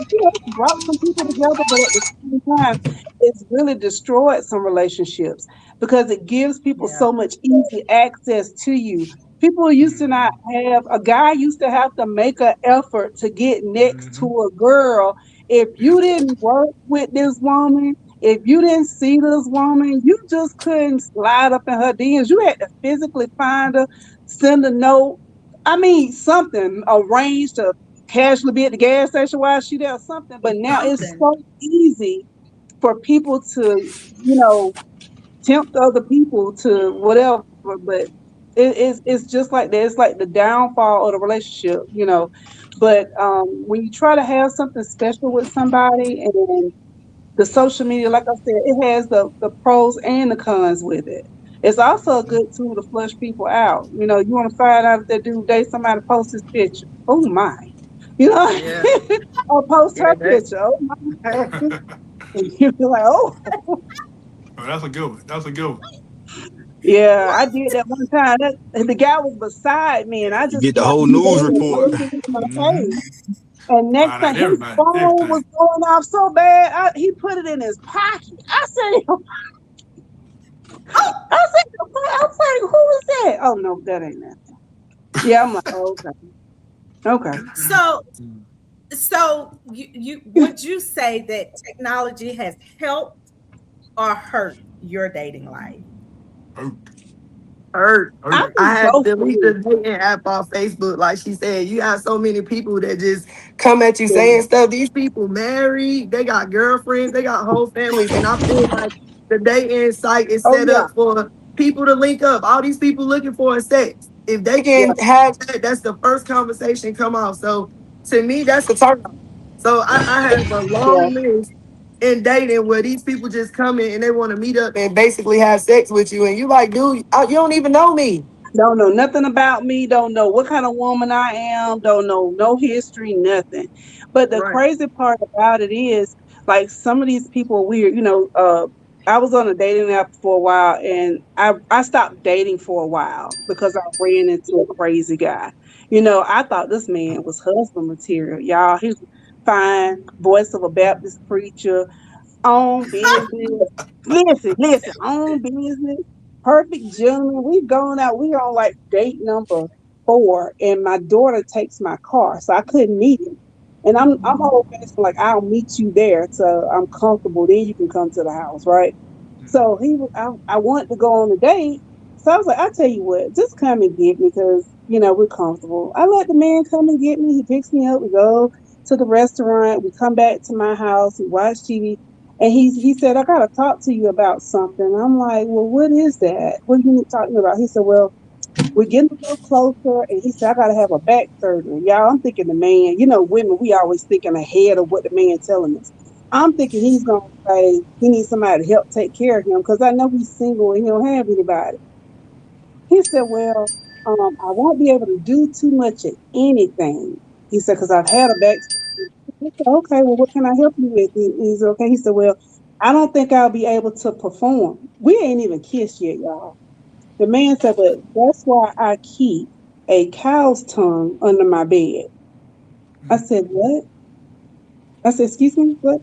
S2: brought some people together, but at the same time, it's really destroyed some relationships because it gives people
S1: Yeah.
S2: so much easy access to you. People used to not
S5: Hmm.
S2: have a guy used to have to make an effort to get next to
S5: Hmm.
S2: a girl. If
S5: Yeah.
S2: you didn't work with this woman, if you didn't see this woman, you just couldn't slide up in her DMs. You had to physically find her, send a note. I mean, something arranged to casually be at the gas station while she there or something. But now it's
S1: Something.
S2: so easy for people to, tempt other people to whatever. But it's just like that. It's like the downfall of the relationship. But when you try to have something special with somebody and the social media, like I said, it has the pros and the cons with it. It's also a
S5: Hmm.
S2: good tool to flush people out. You want to find out if that dude date somebody post his picture. Oh my. You know,
S4: Yeah,
S2: or post
S4: yeah,
S2: her
S4: that.
S2: picture. Oh my. And you're like, oh
S5: Oh, that's a good one. That's a good one.
S2: yeah,
S1: What?
S2: I did that one time. The guy was beside me and I
S6: You
S2: just
S6: get the
S2: kept
S6: whole news
S2: moving
S6: report.
S2: to my
S5: Hmm.
S2: page. And next
S5: Find
S2: thing
S5: out
S2: his
S5: everybody,
S2: phone was
S5: everything.
S2: going off so bad, he put it in his pocket. I said, I was like, who is like, oh no, that ain't nothing. Yeah, I'm like, oh, okay, okay.
S1: So, you would you say that technology has helped or hurt your dating life?
S5: Hurt,
S4: Hurt.
S2: I
S5: hurt.
S4: I
S2: think
S4: had to
S2: both
S4: delete the
S2: ways.
S4: dating app off Facebook. Like she said, you have so many people that just come at you
S2: Yeah.
S4: saying stuff. These people married, they got girlfriends, they got whole families. And I feel like the dating site is
S2: Oh
S4: set
S2: yeah,
S4: up for people to link up. All these people looking for is sex. If they
S2: yeah,
S4: can have that, that's the first conversation come off. So to me, that's a turn off. So I have a
S2: yeah.
S4: long list in dating where these people just come in and they want to meet up and basically have sex with you. And you like, dude, you don't even know me.
S2: Don't know nothing about me. Don't know what kind of woman I am. Don't know no history, nothing. But the
S4: Right.
S2: crazy part about it is, like, some of these people are weird. I was on a dating app for a while, and I stopped dating for a while because I ran into a crazy guy. I thought this man was husband material, y'all. He was fine, voice of a Baptist preacher, own business. Listen, own business. Perfect gentleman. We've gone out. We on like date number 4, and my daughter takes my car, so I couldn't meet him. And I'm old fashioned, like I'll meet you there, so I'm comfortable. Then you can come to the house, right?
S5: Mhm.
S2: So I wanted to go on a date. So I was like, I tell you what, just come and get me because we're comfortable. I let the man come and get me. He picks me up. We go to the restaurant. We come back to my house. We watch TV. And he said, I gotta talk to you about something. I'm like, well, what is that? What are you talking about? He said, well, we're getting a little closer. And he said, I gotta have a back surgery. Y'all, I'm thinking the man, women, we always thinking ahead of what the man telling us. I'm thinking he's gonna say he needs somebody to help take care of him because I know he's single and he don't have anybody. He said, well, I won't be able to do too much of anything. He said, because I've had a back. I said, okay, well, what can I help you with? He's okay. He said, well, I don't think I'll be able to perform. We ain't even kissed yet, y'all. The man said, but that's why I keep a cow's tongue under my bed. I said, what? I said, excuse me, what?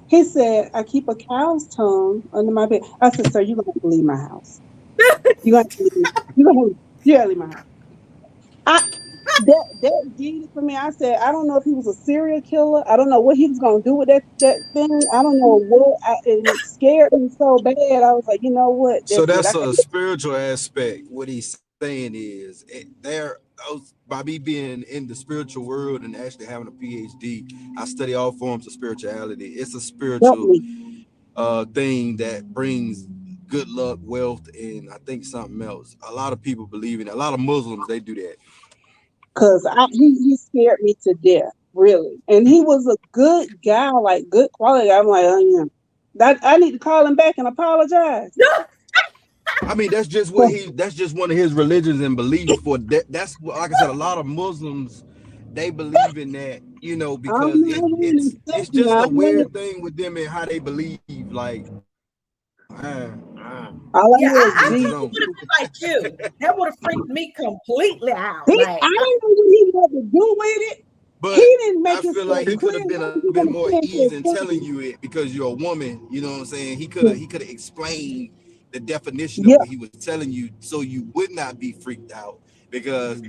S2: He said, I keep a cow's tongue under my bed. I said, sir, you're going to have to leave my house. You're going to have to leave. You got to leave my house. I that did it for me. I said, I don't know if he was a serial killer. I don't know what he was gonna do with that thing. I don't know and it scared me so bad. I was like, you know what?
S6: So
S2: That's it.
S6: that's
S2: I
S6: a
S2: can't.
S6: spiritual aspect. What he's saying is by me being in the spiritual world and actually having a PhD, I study all forms of spirituality. It's a
S2: Help
S6: spiritual
S2: me,
S6: thing that brings good luck, wealth, and I think something else. A lot of people believe in it. A lot of Muslims they do that.
S2: cause he scared me to death, really. And he was a good guy, like good quality. I'm like, oh, yeah. That I need to call him back and apologize.
S6: I mean, that's just one of his religions and beliefs for that. That's like I said, a lot of Muslims they believe in that,
S2: I'm
S6: because
S2: not going to
S6: it's
S2: accept
S6: just
S2: now.
S6: a weird thing with them and how they believe. Like,
S2: All I
S1: Yeah,
S2: hear is
S1: I
S6: each his
S2: Jesus.
S1: probably
S6: own.
S1: would have been like you. That would have freaked me completely out.
S2: I
S1: Like,
S2: didn't know what he had to do with it. He
S6: But
S2: didn't make
S6: I
S2: it
S6: feel
S2: so
S6: like he could
S2: clear.
S6: have been
S2: How
S6: a
S2: you
S6: bit
S2: gonna
S6: more
S2: say it to
S6: easy in
S2: a
S6: telling
S2: friend?
S6: you it because you're a woman. You know what I'm saying? He could have explained the definition of
S2: Yeah.
S6: what he was telling you so you would not be freaked out. Because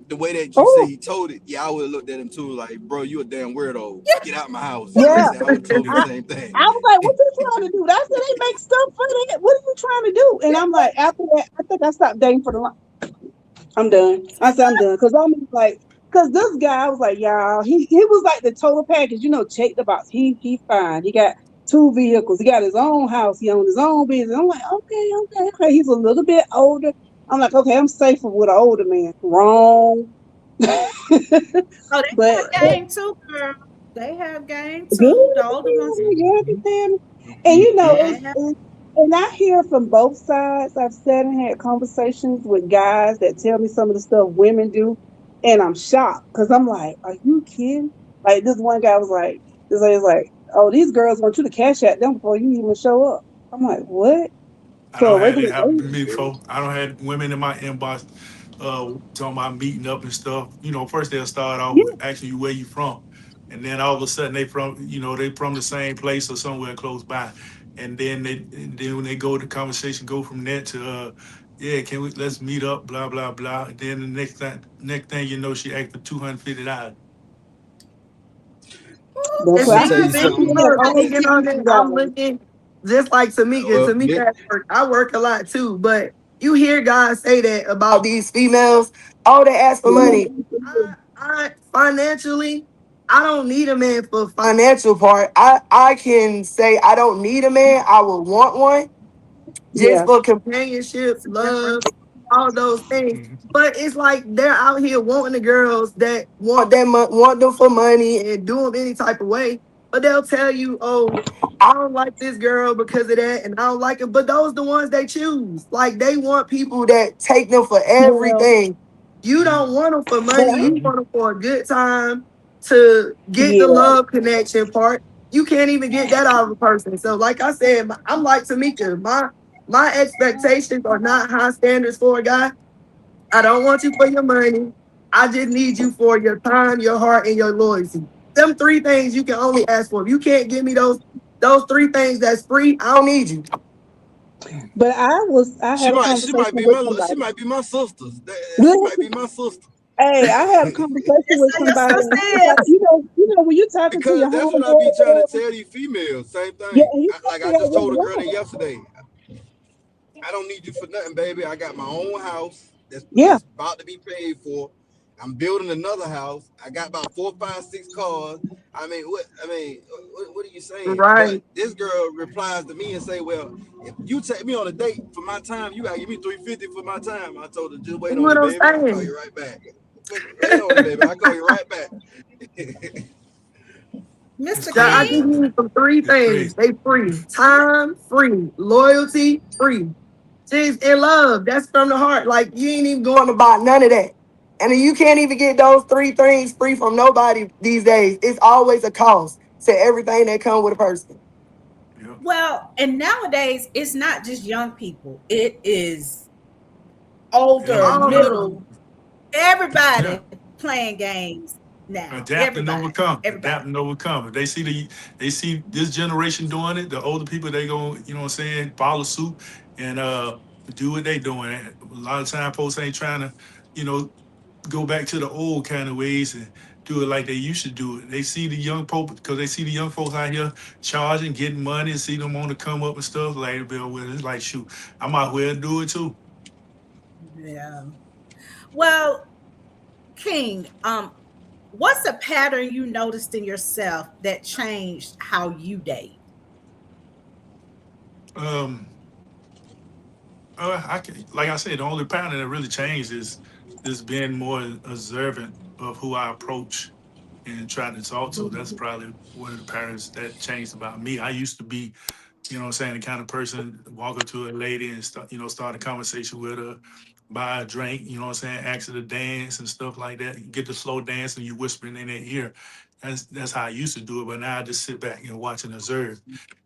S6: the way that you say
S2: Oh,
S6: he told it, yeah, I would have looked at him too, like, bro, you a damn weirdo. Get out my house. You know what I'm
S2: yeah.
S6: saying? I would have told him the
S2: I,
S6: same
S2: I
S6: thing.
S2: was like, what you trying to do? I said, they make stuff for that. What are you trying to do? And I'm like, after that, I think I stopped dating for the long. I'm done. I said, I'm done. Cause I'm like, cause this guy, I was like, y'all, he was like the total package, check the box. He fine. He got 2 vehicles. He got his own house. He owned his own business. I'm like, okay. He's a little bit older. I'm like, okay, I'm safer with an older man. Wrong.
S1: oh, they
S2: but
S1: have game too, girl. They have game
S2: Good
S1: too. The older ones,
S2: understanding. And
S1: they have.
S2: and I hear from both sides. I've sat and had conversations with guys that tell me some of the stuff women do, and I'm shocked because I'm like, "Are you kidding?" Like this one guy was like, "This lady's like, oh, these girls want you to cash at them before you even show up." I'm like, "What?"
S5: I
S2: For
S5: don't
S2: a
S5: had
S2: regular
S5: it happen to
S2: date?
S5: me before. I don't had women in my inbox talking about meeting up and stuff. First they'll start off with
S2: Yeah,
S5: asking you where you from. And then all of a sudden they from the same place or somewhere close by. And then when they go the conversation go from there to yeah, can we let's meet up, blah blah blah. And then the next thing you know, she asked for $250.
S2: That's
S4: And
S6: I'm
S2: what
S6: gonna
S2: I
S6: tell
S2: keep
S6: you
S4: Vicky,
S2: saying.
S6: something.
S2: That
S4: I'm
S2: all
S4: looking on
S2: teaching
S4: it.
S2: you
S4: I'm
S2: guys.
S4: looking just like Tamika.
S6: Well,
S4: Tamika at work. I work a lot too, but you hear guys say that about these females. Oh, they ask for
S2: Yeah.
S4: money. I financially, I don't need a man for financial part. I can say I don't need a man. I will want one just
S2: Yeah.
S4: for companionship, love, all those things.
S5: Mhm.
S4: But it's like they're out here wanting the girls that want them for money and do them any type of way. But they'll tell you, "Oh, I don't like this girl because of that, and I don't like it." But those the ones they choose. Like they want people that take them for
S2: Well,
S4: everything. You
S5: Mhm.
S4: don't want them for
S2: but
S4: money.
S2: I,
S4: You
S5: Mhm.
S4: want them for a good time to get the
S2: yeah.
S4: love connection part. You can't even get that out of a person. So, like I said, I'm like Tamika. My expectations are not high standards for a guy. I don't want you for your money. I just need you for your time, your heart, and your loyalty. Them three things you can only ask for. If you can't give me those three things that's free, I don't need you.
S2: But I
S6: she
S2: had a
S6: might she
S2: conversation
S6: might be
S2: with
S6: she
S2: somebody.
S6: might be my sister. She might be my sister.
S2: Hey, I had a conversation
S1: That's
S2: with
S1: how your
S2: somebody, and
S1: sister
S2: I was like,
S1: is.
S2: when you're talking to
S6: Because
S2: your
S6: that's what I be
S2: homeboy,
S6: trying to tell these females. Same
S2: yeah,
S6: thing.
S2: and you
S6: Like I
S2: figure out
S6: just
S2: what
S6: told
S2: you
S6: a girl that
S2: want.
S6: yesterday. I don't need you for nothing, baby. I got my own house
S2: Yeah,
S6: that's about to be paid for. I'm building another house. I got about four, five, six cars. I mean, what? I mean, what are you saying? But
S4: Right.
S6: this girl replies to me and say, "Well, if you take me on a date for my time, you gotta give me 350 for my time." I told her, "Just wait
S4: You know
S6: on
S4: what
S6: it,
S4: I'm
S6: baby. I'll call
S4: saying?
S6: you right back. Wait on it, baby. I'll call you right back."
S5: It's
S1: Mr.
S4: I
S5: crazy.
S4: just
S1: King.
S4: need some three
S5: It's
S4: things.
S5: crazy.
S4: They free. Time, free. Loyalty, free. Just in love. That's from the heart. Like you ain't even going to buy none of that. And you can't even get those three things free from nobody these days. It's always a cost to everything that come with a person.
S5: Yep.
S1: Well, and nowadays it's not just young people. It is
S5: Elder,
S1: older,
S5: yeah,
S4: Oh,
S1: middle, everybody
S5: yeah.
S1: playing games now.
S5: Adapt and
S1: Everybody,
S5: overcome.
S1: everybody.
S5: Adapt and overcome. If they see this generation doing it, the older people they going, you know what I'm saying, follow suit and do what they doing. A lot of time folks ain't trying to, you know, go back to the old kind of ways and do it like they used to do it. They see the young folk because they see the young folks out here charging, getting money, and see them on the come up and stuff. Like, well, it's like shoot, I might well do it too.
S1: Yeah. Well, King, what's a pattern you noticed in yourself that changed how you date?
S5: Um, I can, like I said, the only pattern that really changed is just being more observant of who I approach and try to talk to. That's probably one of the patterns that changed about me. I used to be, you know what I'm saying, the kind of person walk up to a lady and start a conversation with her, buy a drink, you know what I'm saying, ask her to dance and stuff like that. You get the slow dance and you whispering in their ear. That's how I used to do it. But now I just sit back and watch and observe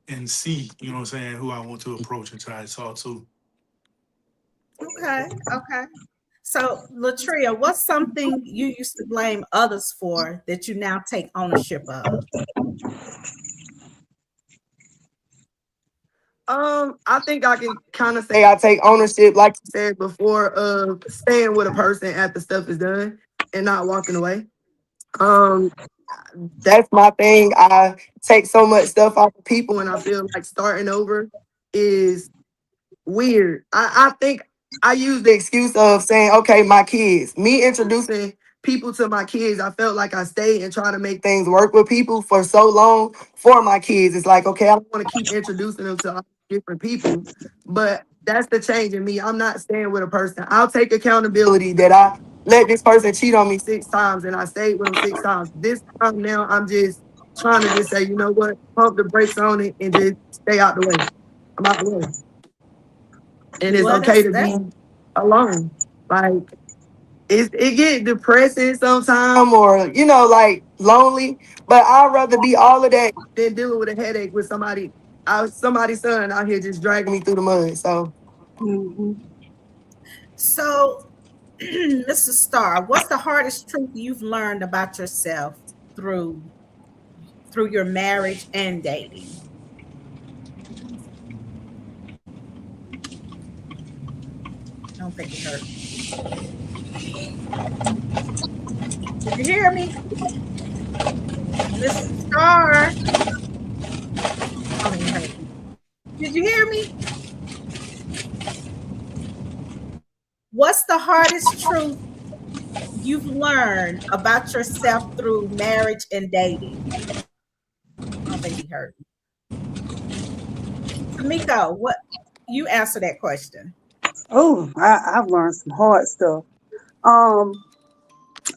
S5: and see, you know what I'm saying, who I want to approach and try to talk to.
S1: Okay, okay. So, Latria, what's something you used to blame others for that you now take ownership of?
S4: I think I can kind of say I take ownership, like you said before, of staying with a person after stuff is done and not walking away. Um, that's my thing. I take so much stuff off of people, and I feel like starting over is weird. I think I use the excuse of saying, okay, my kids. Me introducing people to my kids, I felt like I stayed and trying to make things work with people for so long for my kids. It's like, okay, I don't want to keep introducing them to all different people, but that's the change in me. I'm not staying with a person. I'll take accountability that I let this person cheat on me 6 times and I stayed with them 6 times. This time now, I'm just trying to just say, you know what, pump the brakes on it and just stay out the way. I'm out the way, and it's
S1: Well,
S4: okay
S1: that's
S4: to
S1: that.
S4: be alone. Like it get depressing sometime, or like lonely. But I'd rather be all of that than dealing with a headache with somebody's son out here just dragging me through the mud. So
S2: hmm
S1: So, Mr. Starr, what's the hardest truth you've learned about yourself through through your marriage and dating? don't think it hurt. Did you hear me? Mr. Star. I don't even hurt me. Did you hear me? What's the hardest truth you've learned about yourself through marriage and dating? I don't think he heard me. Tamiko, what you answer that question?
S2: Oh, I've learned some hard stuff. Um,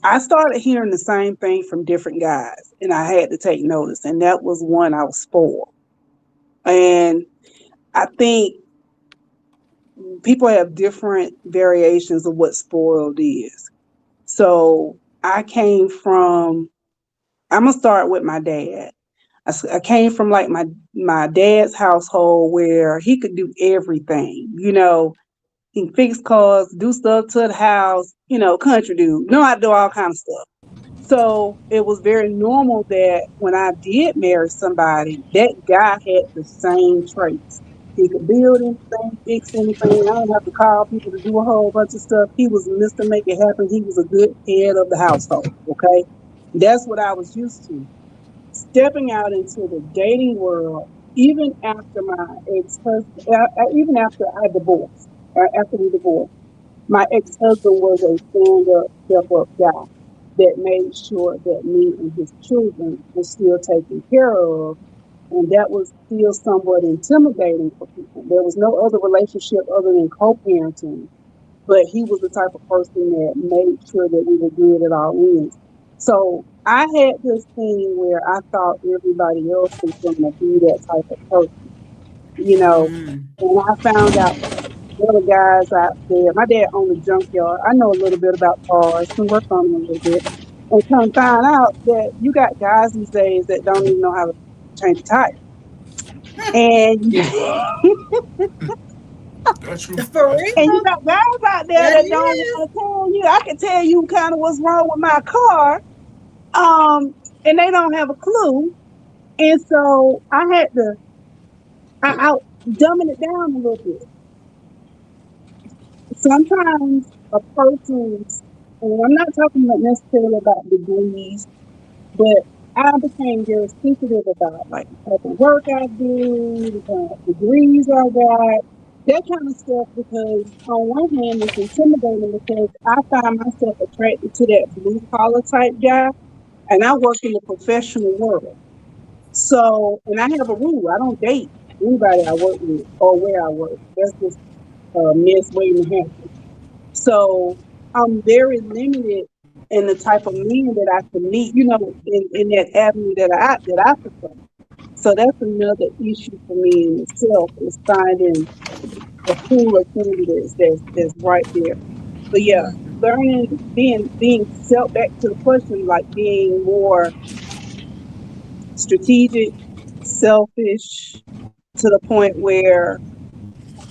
S2: I started hearing the same thing from different guys, and I had to take notice. And that was one, I was spoiled. And I think people have different variations of what spoiled is. So I came from, I'm gonna start with my dad. I came from like my dad's household where he could do everything. He can fix cars, do stuff to the house. Country dude, know how to do all kind of stuff. So it was very normal that when I did marry somebody, that guy had the same traits. He could build anything, fix anything. I don't have to call people to do a whole bunch of stuff. He was Mr. Make It Happen. He was a good head of the household. Okay. That's what I was used to. Stepping out into the dating world, even after my ex-husband, even after I divorced, after we divorced, my ex-husband was a stand-up, step-up guy that made sure that me and his children were still taken care of. And that was still somewhat intimidating for people. There was no other relationship other than co-parenting, but he was the type of person that made sure that we were good at all ends. So I had this thing where I thought everybody else was going to be that type of person, you know,
S1: Mm.
S2: and I found out other guys out there. My dad owned a junkyard. I know a little bit about cars, can work on them a little bit. And come find out that you got guys these days that don't even know how to change a tire. And
S5: That's true.
S1: For
S5: That's
S2: and
S5: true.
S2: you
S1: real?
S2: got guys out there
S1: That
S2: that don't
S1: is.
S2: want to tell you. I can tell you kind of what's wrong with my car. And they don't have a clue. And so I dumbing it down a little bit. Sometimes a person's, and I'm not talking about necessarily about degrees, but I became very sensitive about like the type of work I do, the kind of degrees I got, that kind of stuff. Because on one hand, it's intimidating because I find myself attracted to that blue collar type guy, and I work in the professional world. So, and I have a rule: I don't date anybody I work with or where I work. That's just a mess waiting to happen. So I'm very limited in the type of men that I can meet, in that avenue that I prefer. So that's another issue for me in itself is finding a pool of candidates that's right there. But yeah,
S1: Mm.
S2: learning being self back to the question, like being more strategic, selfish to the point where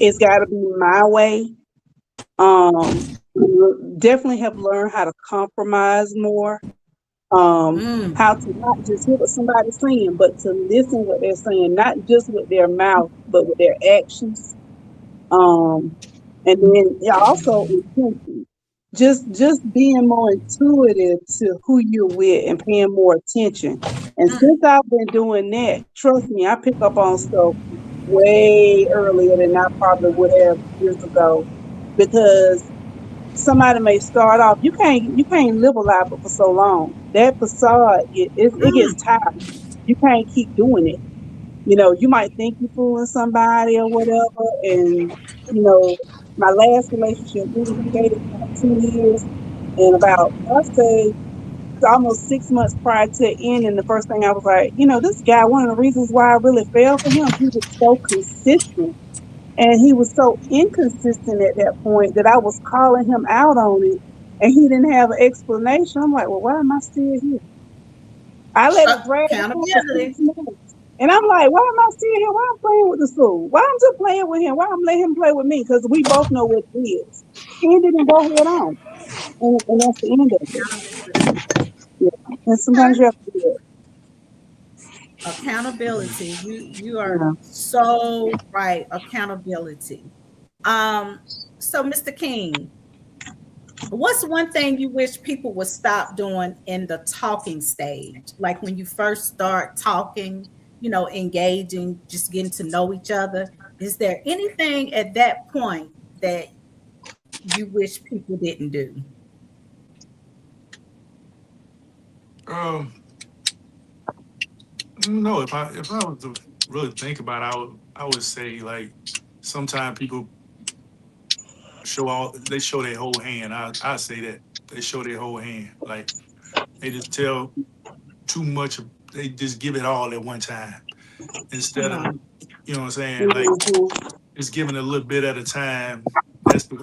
S2: it's got to be my way. Um, Definitely have learned how to compromise more. How
S1: Mm.
S2: to not just hear what somebody's saying, but to listen what they're saying, not just with their mouth, but with their actions. Um, and then yeah, also intention. Just being more intuitive to who you're with and paying more attention. And since I've been doing that, trust me, I pick up on stuff way earlier than I probably would have years ago because somebody may start off. You can't live a lie but for so long. That facade it gets
S1: Mm.
S2: tired. You can't keep doing it. You might think you're fooling somebody or whatever. And my last relationship, we dated for about 2 years, and about I say almost 6 months prior to it ending, the first thing I was like, this guy. One of the reasons why I really fell for him, he was so consistent. And he was so inconsistent at that point that I was calling him out on it, and he didn't have an explanation. I'm like, well, why am I still here? I let it drag on for six
S1: Accountability.
S2: months. And I'm like, why am I still here? Why I'm playing with the fool? Why I'm just playing with him? Why I'm letting him play with me? Because we both know what it is. And didn't go head on. And that's the end of it.
S1: Accountability.
S2: Yeah. And sometimes
S1: Okay.
S2: you have to do it.
S1: Accountability. You are
S2: Yeah.
S1: so right. Accountability. Um, So, Mr. King, what's one thing you wish people would stop doing in the talking stage? Like when you first start talking, engaging, just getting to know each other. Is there anything at that point that you wish people didn't do?
S5: Um, no, if I was to really think about it, I would say like sometimes people they show their whole hand. I say that they show their whole hand. Like they just tell too much. They just give it all at one time instead of,
S1: Uh-huh.
S5: what I'm saying, like
S2: Mhm.
S5: just giving a little bit at a time.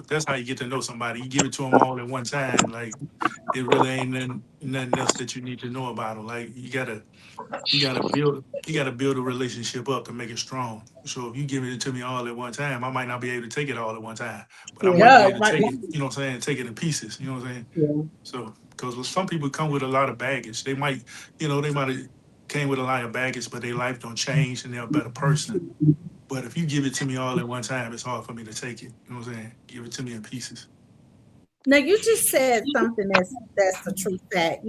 S5: That's how you get to know somebody. You give it to them all at one time. Like it really ain't nothing else that you need to know about them. Like you gotta build a relationship up to make it strong. So if you give it to me all at one time, I might not be able to take it all at one time, but I
S2: Yeah.
S5: might be
S1: Yeah,
S5: able to
S1: right.
S5: take it. You know what I'm saying? Take it in pieces. You know what I'm saying?
S2: Yeah.
S5: So because some people come with a lot of baggage, they might have came with a lot of baggage, but their life don't change and they're a better person. But if you give it to me all at one time, it's hard for me to take it. You know what I'm saying? Give it to me in pieces.
S1: Now you just said something that's a true fact.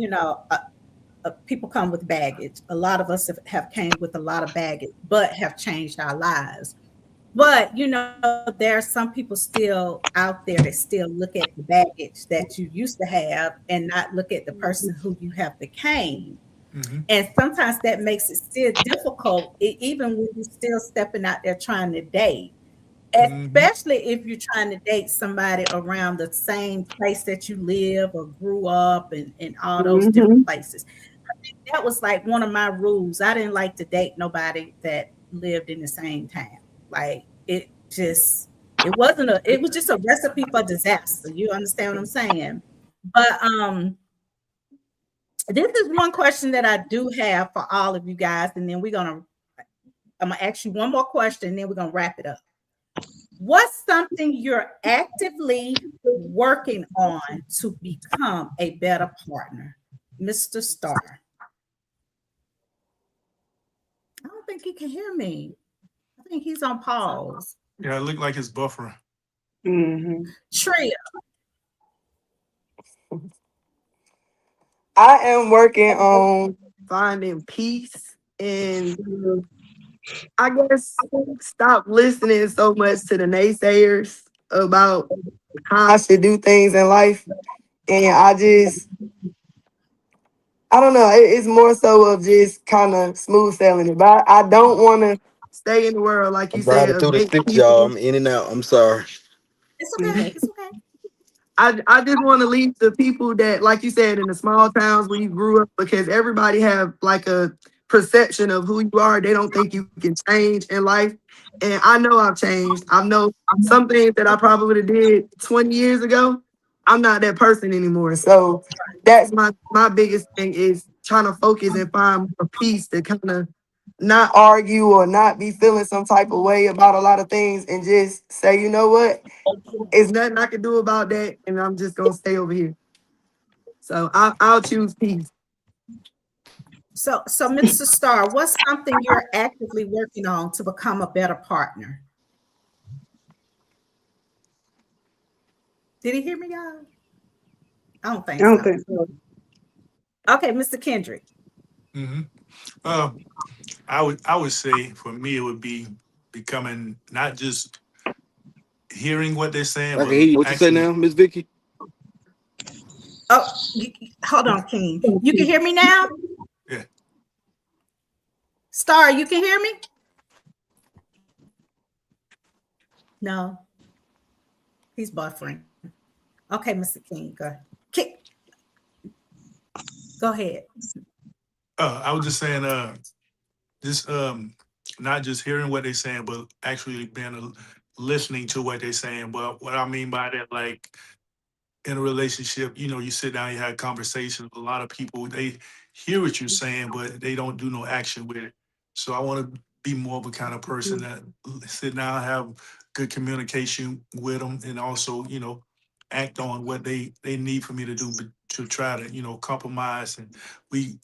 S1: People come with baggage. A lot of us have came with a lot of baggage, but have changed our lives. But there are some people still out there that still look at the baggage that you used to have and not look at the person who you have became.
S5: Mm-hmm.
S1: And sometimes that makes it still difficult, even when you're still stepping out there trying to date,
S5: Mm-hmm.
S1: especially if you're trying to date somebody around the same place that you live or grew up and all those different
S2: Mhm.
S1: places. That was like one of my rules. I didn't like to date nobody that lived in the same town. Like it was just a recipe for disaster. You understand what I'm saying? But this is one question that I do have for all of you guys, and then I'm gonna ask you one more question, and then we're gonna wrap it up. What's something you're actively working on to become a better partner, Mr. Starr? I don't think he can hear me. I think he's on pause.
S5: Yeah, it looked like it's buffering.
S2: Mhm.
S1: Tria,
S4: I am working on finding peace and I guess stop listening so much to the naysayers about how I should do things in life. And I don't know, it's more so of just kind of smooth sailing it. But I don't want to stay in the world, like you
S6: I'm
S4: said,
S6: driving
S4: of
S6: through the
S4: dating
S6: sticks, y'all.
S4: people.
S6: I'm in and out. I'm sorry.
S1: it's okay. It's okay.
S4: I just want to leave the people that, like you said, in the small towns where you grew up, because everybody have like a perception of who you are. They don't think you can change in life. And I know I've changed. I know some things that I probably would have did 20 years ago. I'm not that person anymore. So that's my biggest thing is trying to focus and find more peace to kind of not argue or not be feeling some type of way about a lot of things and just say, you know what? It's nothing I can do about that, and I'm just gonna stay over here. So I'll choose peace.
S1: So Mr. Starr, what's something you're actively working on to become a better partner? Did he hear me, y'all? I don't
S2: I
S1: think
S2: don't
S1: so.
S2: think so.
S1: Okay, Mr. Kendrick.
S5: Mm-hmm. Uh, I would say for me it would be becoming not just hearing what they're saying,
S6: I can
S5: but
S6: hear you. What you say
S5: actually,
S6: now, Miss Vicky?
S1: Oh, hold on, King. You can hear me now?
S5: yeah.
S1: Star, you can hear me? No, he's buffering. Okay, Mr. King, go ahead.
S5: I was just saying, just not just hearing what they're saying, but actually listening to what they're saying. But what I mean by that, like in a relationship, you sit down, you have conversations. A lot of people they hear what you're saying, but they don't do no action with it. So I want to be more of a kind of person that sit down, have good communication with them, and also act on what they need for me to do, but to try to compromise and we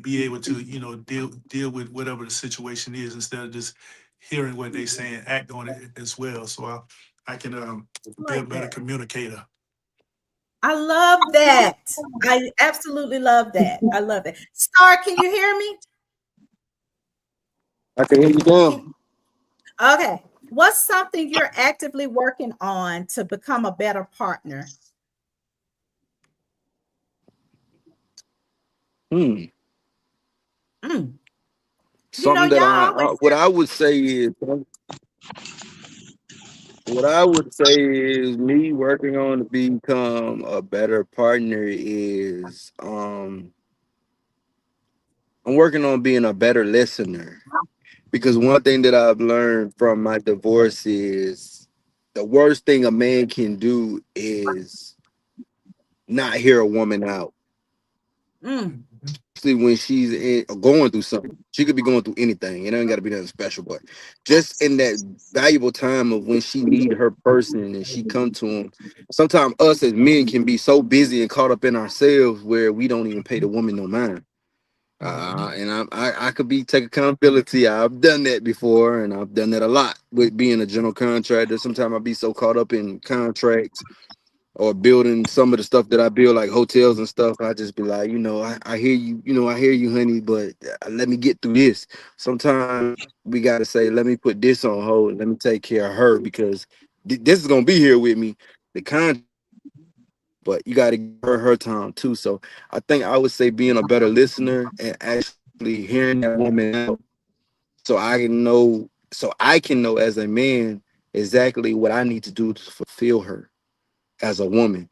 S5: be able to deal with whatever the situation is instead of just hearing what they saying, act on it as well. So I I can
S1: I
S5: be a
S1: like
S5: better
S1: that.
S5: communicator.
S1: I love that. I absolutely love that. I love that. Star, can you hear me?
S7: I can hear you now.
S1: Can, okay. What's something you're actively working on to become a better partner?
S7: Hmm.
S1: Mm. You know,
S7: Something that
S1: y'all always
S7: what I would say is what I would say is me working on to become a better partner is I'm working on being a better listener because one thing that I've learned from my divorce is the worst thing a man can do is not hear a woman out.
S1: mm,
S7: Especially when she's going through something. She could be going through anything. It ain't got to be nothing special, but just in that valuable time of when she need her person and she come to him. Sometimes us as men can be so busy and caught up in ourselves where we don't even pay the woman no mind. And I could be take accountability. I've done that before, and I've done that a lot with being a general contractor. Sometimes I'll be so caught up in contracts or building some of the stuff that I build, like hotels and stuff. I just be like, I hear you, I hear you, honey, but let me get through this. Sometimes we got to say, let me put this on hold. Let me take care of her because this is gonna be here with me. The con, but you got to give her time too. So I think I would say being a better listener and actually hearing that woman out, so I can know as a man exactly what I need to do to fulfill her as a woman.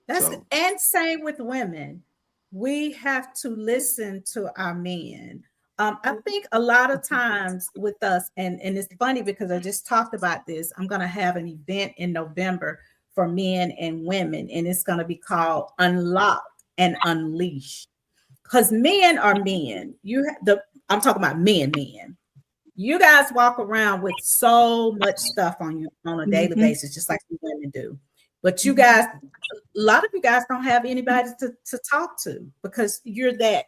S1: that's
S7: So.
S1: and same with women. We have to listen to our men. I think a lot of times with us, and it's funny because I just talked about this. I'm going to have an event in November for men and women, and it's going to be called Unlocked and Unleashed. Because men are men. I'm talking about men. You guys walk around with so much stuff on you on a daily
S2: Mhm.
S1: basis, just like you women do. But you guys, a lot of you guys don't have anybody to talk to because you're that.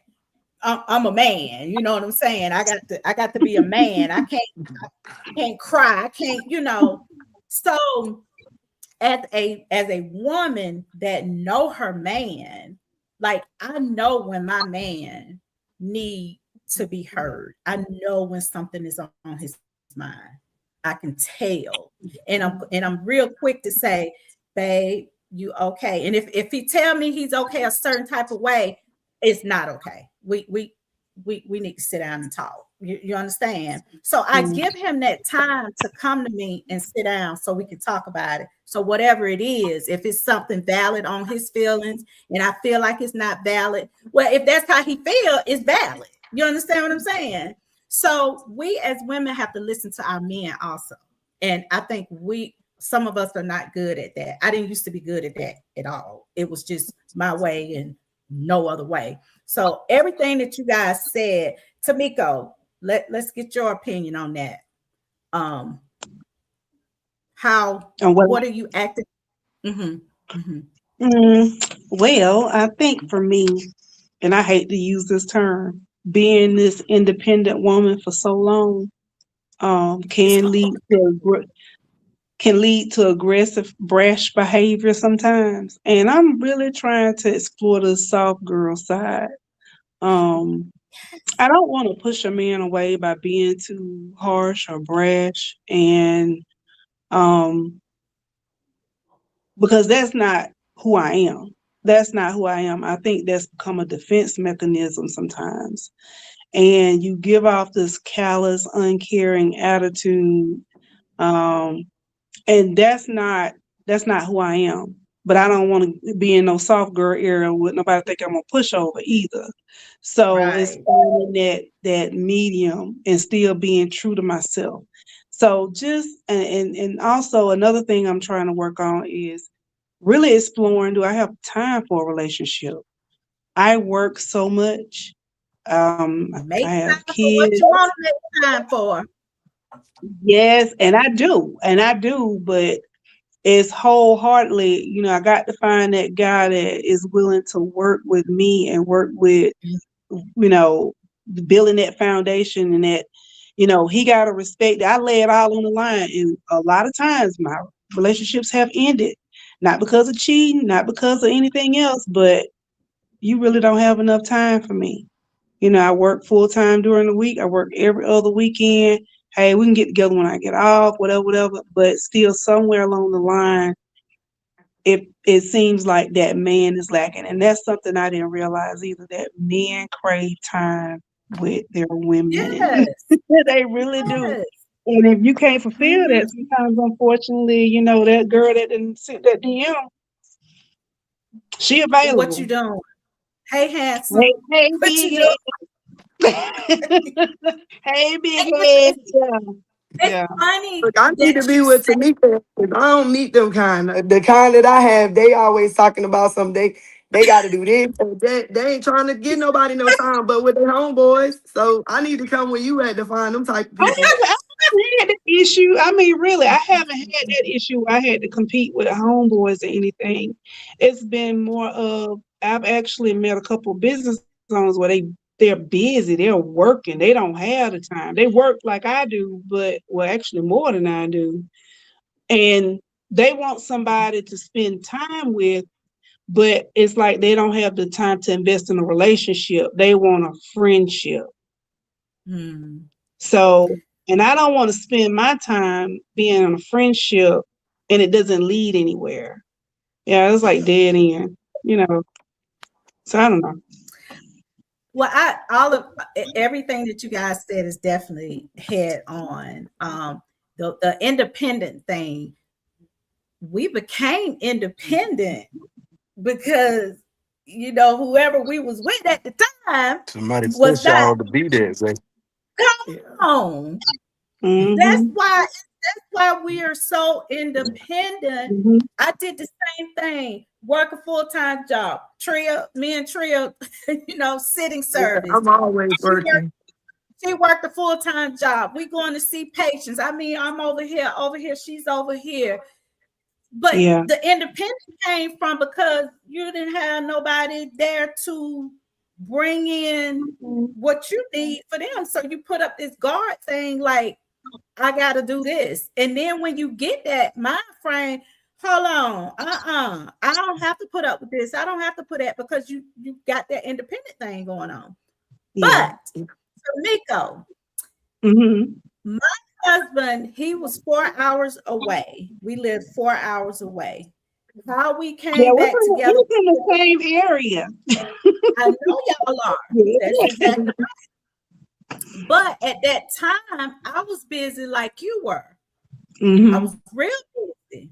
S1: I'm a man, you know what I'm saying? I got to be a man. I can't cry. I can't, So as a woman that know her man, like I know when my man need to be heard. I know when something is on his mind. I can tell. And I'm real quick to say, babe, you okay. And if he tell me he's okay a certain type of way, it's not okay. We need to sit down and talk. You understand? So I
S2: Mm.
S1: give him that time to come to me and sit down so we can talk about it. So whatever it is, if it's something valid on his feelings and I feel like it's not valid, well, if that's how he feel, it's valid. You understand what I'm saying? So we as women have to listen to our men also. And I think some of us are not good at that. I didn't used to be good at that at all. It was just my way and no other way. So everything that you guys said, Tamiko, let's get your opinion on that. Um,
S2: And what?
S1: what are you acting? Mm-hmm, mm-hmm.
S2: Well, I think for me, and I hate to use this term, being this independent woman for so long,
S1: It's
S2: can lead to aggressive, brash behavior sometimes. And I'm really trying to explore the soft girl side. Um, I don't want to push a man away by being too harsh or brash, and um, because that's not who I am. That's not who I am. I think that's become a defense mechanism sometimes. And you give off this callous, uncaring attitude. Um, and that's not who I am. But I don't want to be in no soft girl area with nobody think I'm a pushover either. So it's
S1: right.
S2: finding that medium and still being true to myself. So just and also another thing I'm trying to work on is really exploring, do I have time for a relationship? I work so much. I
S1: Make
S2: have
S1: time for what
S2: kids.
S1: you want to make time for.
S2: Yes, and I do, but it's wholeheartedly, I got to find that guy that is willing to work with me and work with, you know, building that foundation and He got to respect that. I lay it all on the line. And a lot of times my relationships have ended, not because of cheating, not because of anything else, but you really don't have enough time for me. I work full time during the week. I work every other weekend. Hey, we can get together when I get off, whatever, whatever. But still, somewhere along the line, it seems like that man is lacking, and that's something I didn't realize either. That men crave time with their women.
S1: Yes.
S2: They really do.
S1: Yes.
S2: And if you can't fulfill
S1: Mm-hmm.
S2: that, sometimes, unfortunately, that girl that didn't sent that DM, she
S1: What
S2: available.
S1: you doing? Hey,
S2: Hey,
S1: handsome.
S2: hey,
S1: What you
S2: big
S1: doing?
S2: head. Hey, big
S1: And
S2: head. Yeah.
S1: it's
S2: Yeah.
S1: funny
S4: Look, I need to
S1: that
S4: be
S1: you
S4: with
S1: say,
S4: Tamika. 'Cause I don't meet them kind. The kind that I have, they always talking about something. They got to do this. And they ain't trying to get nobody no time, but with their homeboys. So I need to come where you at to find them type of people.
S2: I haven't had that issue. I mean, really, I haven't had that issue. I had to compete with the homeboys or anything. It's been more of I've actually met a couple of business owners where they're busy, they're working, they don't have the time. They work like I do, but well, actually more than I do. And they want somebody to spend time with, but it's like they don't have the time to invest in a relationship. They want a friendship.
S1: hmm,
S2: So, and I don't want to spend my time being in a friendship and it doesn't lead anywhere. Yeah, it's like dead end. So I don't know.
S1: well, I all of everything that you guys said is definitely head on. The independent thing, we became independent because whoever we was with at the time
S7: Somebody
S1: was
S7: push
S1: not
S7: y'all to be there, Zay.
S4: Yeah.
S1: on. That's
S2: Mm-hmm.
S1: why we are so independent.
S2: Mm-hmm.
S1: I did the same thing, work a full-time job. Me and Tria, sitting
S4: Yeah,
S1: service.
S4: I'm always
S1: She worked,
S4: working.
S1: she worked a full-time job. We going to see patients. I mean, I'm over here, she's over here. But
S2: Yeah.
S1: the independence came from because you didn't have nobody there to bring in what you need for them. So you put up this guard thing like, I got to do this. And then when you get that mind frame, hold on, I don't have to put up with this. I don't have to put that because you got that independent thing going on.
S2: Yeah.
S1: But Miko,
S2: Mm-hmm.
S1: my husband, he was 4 hours away. We lived 4 hours away. How we
S2: Yeah,
S1: came back together,
S2: we're in the same area.
S1: I know y'all are. That's
S2: Yeah.
S1: exactly. But at that time, I was busy like you were. I
S2: Mm-hmm.
S1: was real busy.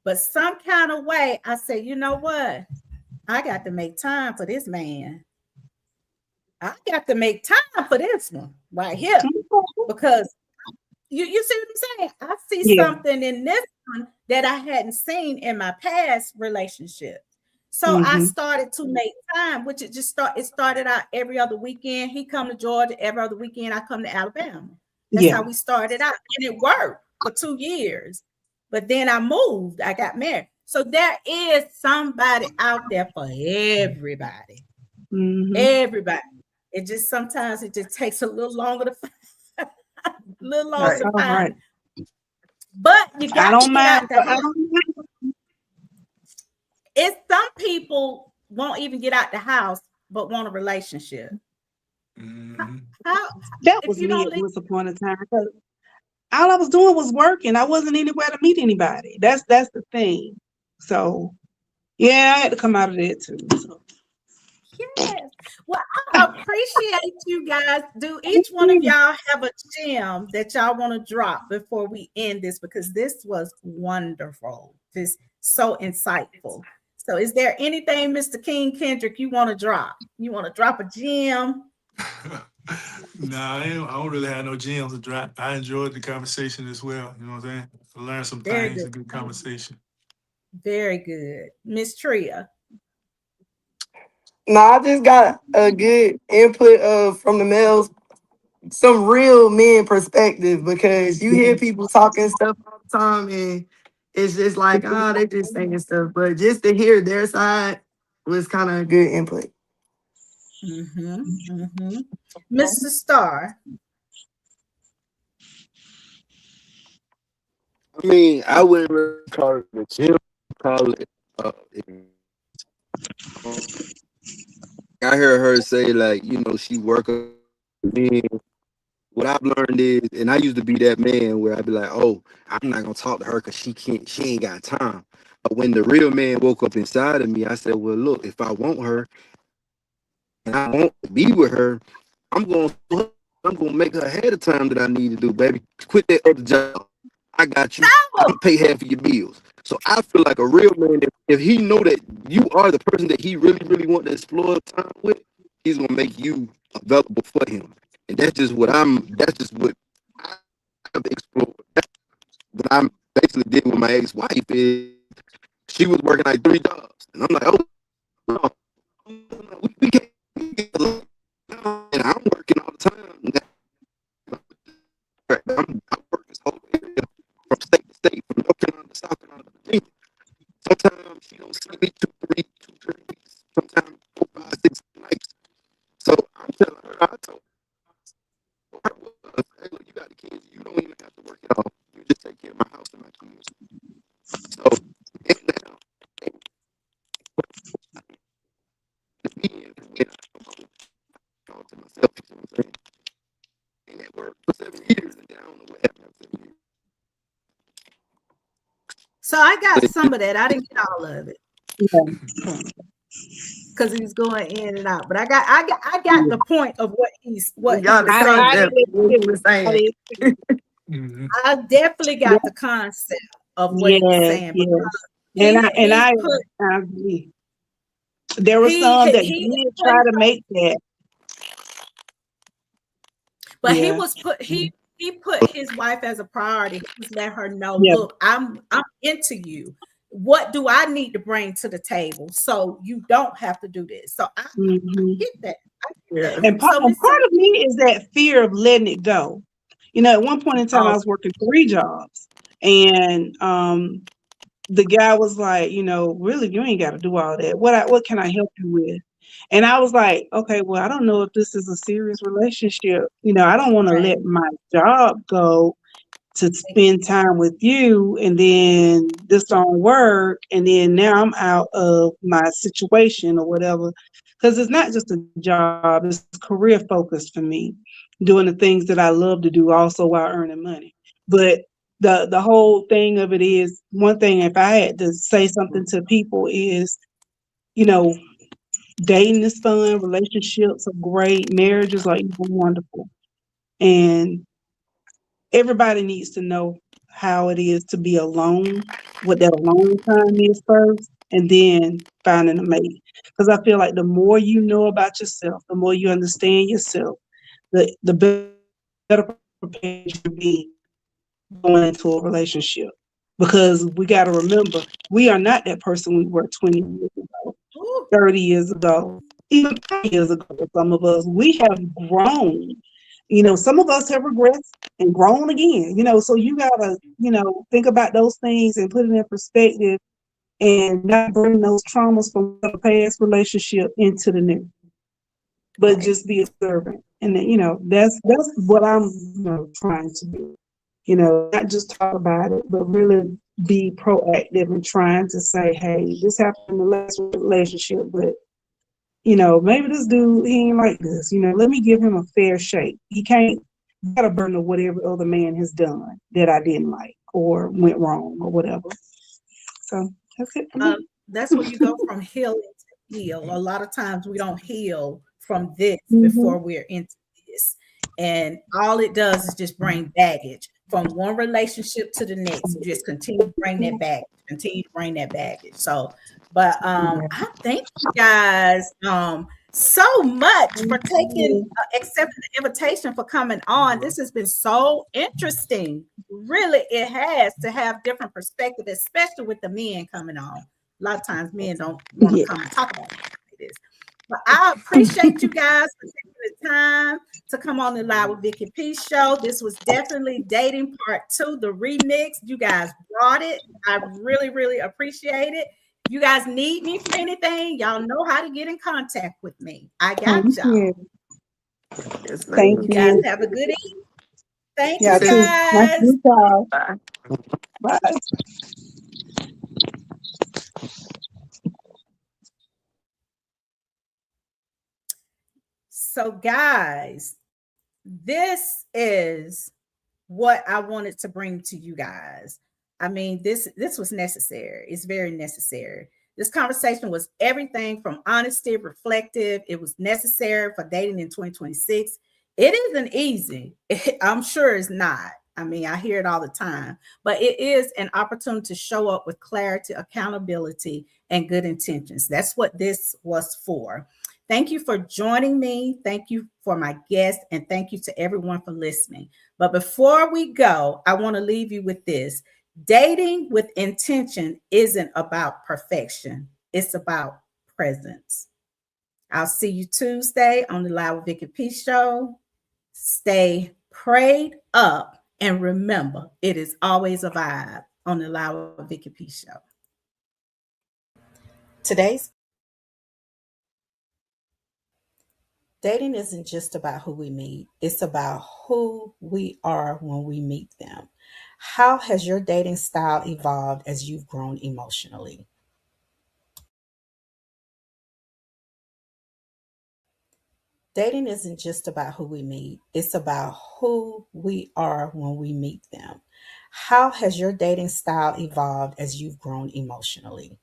S1: But some kind of way, I said, you know what? I got to make time for this man. I got to make time for this one right here because you see what I'm saying? I see
S2: Yeah.
S1: something in this one that I hadn't seen in my past relationship. So I
S2: Mm-hmm.
S1: started to make time, which it started out every other weekend. He come to Georgia every other weekend. I come to Alabama. That's
S2: Yeah.
S1: how we started out. And it worked for 2 years. But then I moved. I got married. So there is somebody out there for everybody.
S2: Mm-hmm.
S1: Everybody. It just sometimes it just takes a little longer to find, a little longer
S2: That's
S4: Right.
S1: to
S2: all
S1: find.
S2: right.
S1: But you
S2: I
S1: got to
S2: don't
S1: get
S2: mind.
S1: out the
S2: I
S1: house.
S2: don't mind.
S1: It's some people won't even get out the house but want a relationship. How,
S5: Mhm.
S1: how
S2: That
S1: if
S2: was
S1: you
S2: me
S1: don't
S2: at
S1: leave?
S2: once upon a time. 'Cause all I was doing was working. I wasn't anywhere to meet anybody. That's the thing. So yeah, I had to come out of that too. So.
S1: Yes. Well, I appreciate you guys. Do each one of y'all have a gem that y'all want to drop before we end this? Because this was wonderful. Just so insightful. So, is there anything, Mr. King Kendrick, you want to drop? You want to drop a gem?
S5: Nah, I don't really have no gems to drop. I enjoyed the conversation as well. You know what I'm saying? I learned some
S1: Very
S5: things.
S1: good.
S5: A good conversation.
S1: Very good. Miss Tria.
S4: No, I just got a good input of from the males, some real men perspective because you hear people talking stuff all the time and it's just like, they just saying stuff. But just to hear their side was kind of good input.
S1: Mm-hmm. Mm-hmm. Mr. Star.
S7: I mean, I wouldn't really call it a gym. Call it. I heard her say like, she work a men. What I've learned is, and I used to be that man where I'd be like, oh, I'm not gonna talk to her because she ain't got time. But when the real man woke up inside of me, I said, well, look, if I want her and I want to be with her, I'm gonna make her ahead of time that I need to do, baby. Quit that other job. I got you. I'm gonna pay half of your bills. So I feel like a real man, if he know that you are the person that he really, really want to explore time with, he's gonna make you available for him. And that's just what I've explored. That's what I basically did with my ex-wife is she was working like 3 jobs. And I'm like, oh no, we can't get along. And I'm working all the time. I work this whole area from state to state, from North Carolina to South Carolina to Virginia. Sometimes she don't see me 2, 3 weeks. Sometimes 4, 5, 6 nights. So I'm telling her, I told her, hey, look, you got the kids. You don't even have to work at all. You just take care of my house and my kids. So, and now, and me and I talk to myself, you know what I'm saying? And at work for 7 years, and then I don't know what happened after 7 years.
S1: So I got some of that. I didn't get all of it
S2: Yeah.
S1: because he's going in and out. But I got the point of what he
S4: We
S1: was
S4: got
S2: I,
S4: to
S2: I
S1: saying.
S2: did
S4: what he was saying.
S2: too.
S5: Mhm.
S1: I definitely got the concept of what he was
S2: Yes,
S1: saying
S2: yes.
S1: because
S2: And
S1: put
S2: I agree. There were
S1: he
S2: some
S1: he,
S2: that
S1: he
S2: did try to make that.
S1: but he
S2: Yeah.
S1: was put he put his wife as a priority. He was letting her know,
S2: Yeah.
S1: look, I'm into you. What do I need to bring to the table so you don't have to do this? So I
S2: Hmm.
S1: get that. I get
S4: Yeah.
S1: that.
S2: And
S1: So Miss
S2: part of me is that fear of letting it go. At one point in time, I
S1: oh,
S2: was working 3 jobs, and the guy was like, really, you ain't got to do all that. What can I help you with? And I was like, okay, well, I don't know if this is a serious relationship. I don't want to
S1: right.
S2: let my job go to spend time with you, and then this don't work, and then now I'm out of my situation or whatever. Because it's not just a job, it's career focused for me, doing the things that I love to do also while earning money. But the whole thing of it is, one thing, if I had to say something to people is, you know, dating is fun, relationships are great, marriages are even wonderful. And everybody needs to know how it is to be alone, what that alone time is first, and then finding a mate. Because I feel like the more you know about yourself, the more you understand yourself, the better prepared you will be going into a relationship. Because we got to remember, we are not that person we were 20 years ago,
S1: Ooh,
S2: 30 years ago, even 5 years ago for some of us. We have grown. Some of us have regressed and grown again. So you gotta, think about those things and put it in perspective and not bring those traumas from the past relationship into the new, but
S1: right.
S2: just be observant. And then, that's what I'm, trying to do. Not just talk about it, but really be proactive and trying to say, hey, this happened in the last relationship, but maybe this dude, he ain't like this. Let me give him a fair shake. He can't got a burden of whatever other man has done that I didn't like or went wrong or whatever. So that's it for me.
S1: That's where you go from healing to heal. A lot of times we don't heal from this
S2: Mm-hmm.
S1: before we're into this. And all it does is just bring baggage from one relationship to the next. Just continue to bring that baggage, continue to bring that baggage. So, but I thank you guys so much for taking accepting the invitation for coming on. This has been so interesting. Really, it has to have different perspective, especially with the men coming on. A lot of times men don't want to
S2: Yeah.
S1: come and talk about this. But I appreciate you guys for taking the time to come on the Live with Vickey P show. This was definitely dating part 2, the remix. You guys brought it. I really, really appreciate it. If you guys need me for anything, y'all know how to get in contact with me. I got
S2: Thank
S1: y'all.
S2: you.
S4: Yes,
S2: Thank
S1: You
S4: ma'am.
S1: guys
S2: you.
S1: have a good evening. Thank
S2: Yeah,
S1: you
S4: Sis,
S2: too. Nice to
S1: guys.
S2: meet y'all.
S4: bye.
S2: Bye.
S1: So, guys, this is what I wanted to bring to you guys. I mean, this was necessary. It's very necessary. This conversation was everything from honesty, reflective. It was necessary for dating in 2026. It isn't easy. I'm sure it's not. I mean, I hear it all the time, but it is an opportunity to show up with clarity, accountability, and good intentions. That's what this was for. Thank you for joining me. Thank you for my guest, and thank you to everyone for listening. But before we go, I want to leave you with this. Dating with intention isn't about perfection, it's about presence. I'll see you Tuesday on the Live with Vicky P show. Stay prayed up, and remember, it is always a vibe on the Live with Vicky P show. Today's dating isn't just about who we meet, it's about who we are when we meet them. How has your dating style evolved as you've grown emotionally? Dating isn't just about who we meet, it's about who we are when we meet them. How has your dating style evolved as you've grown emotionally?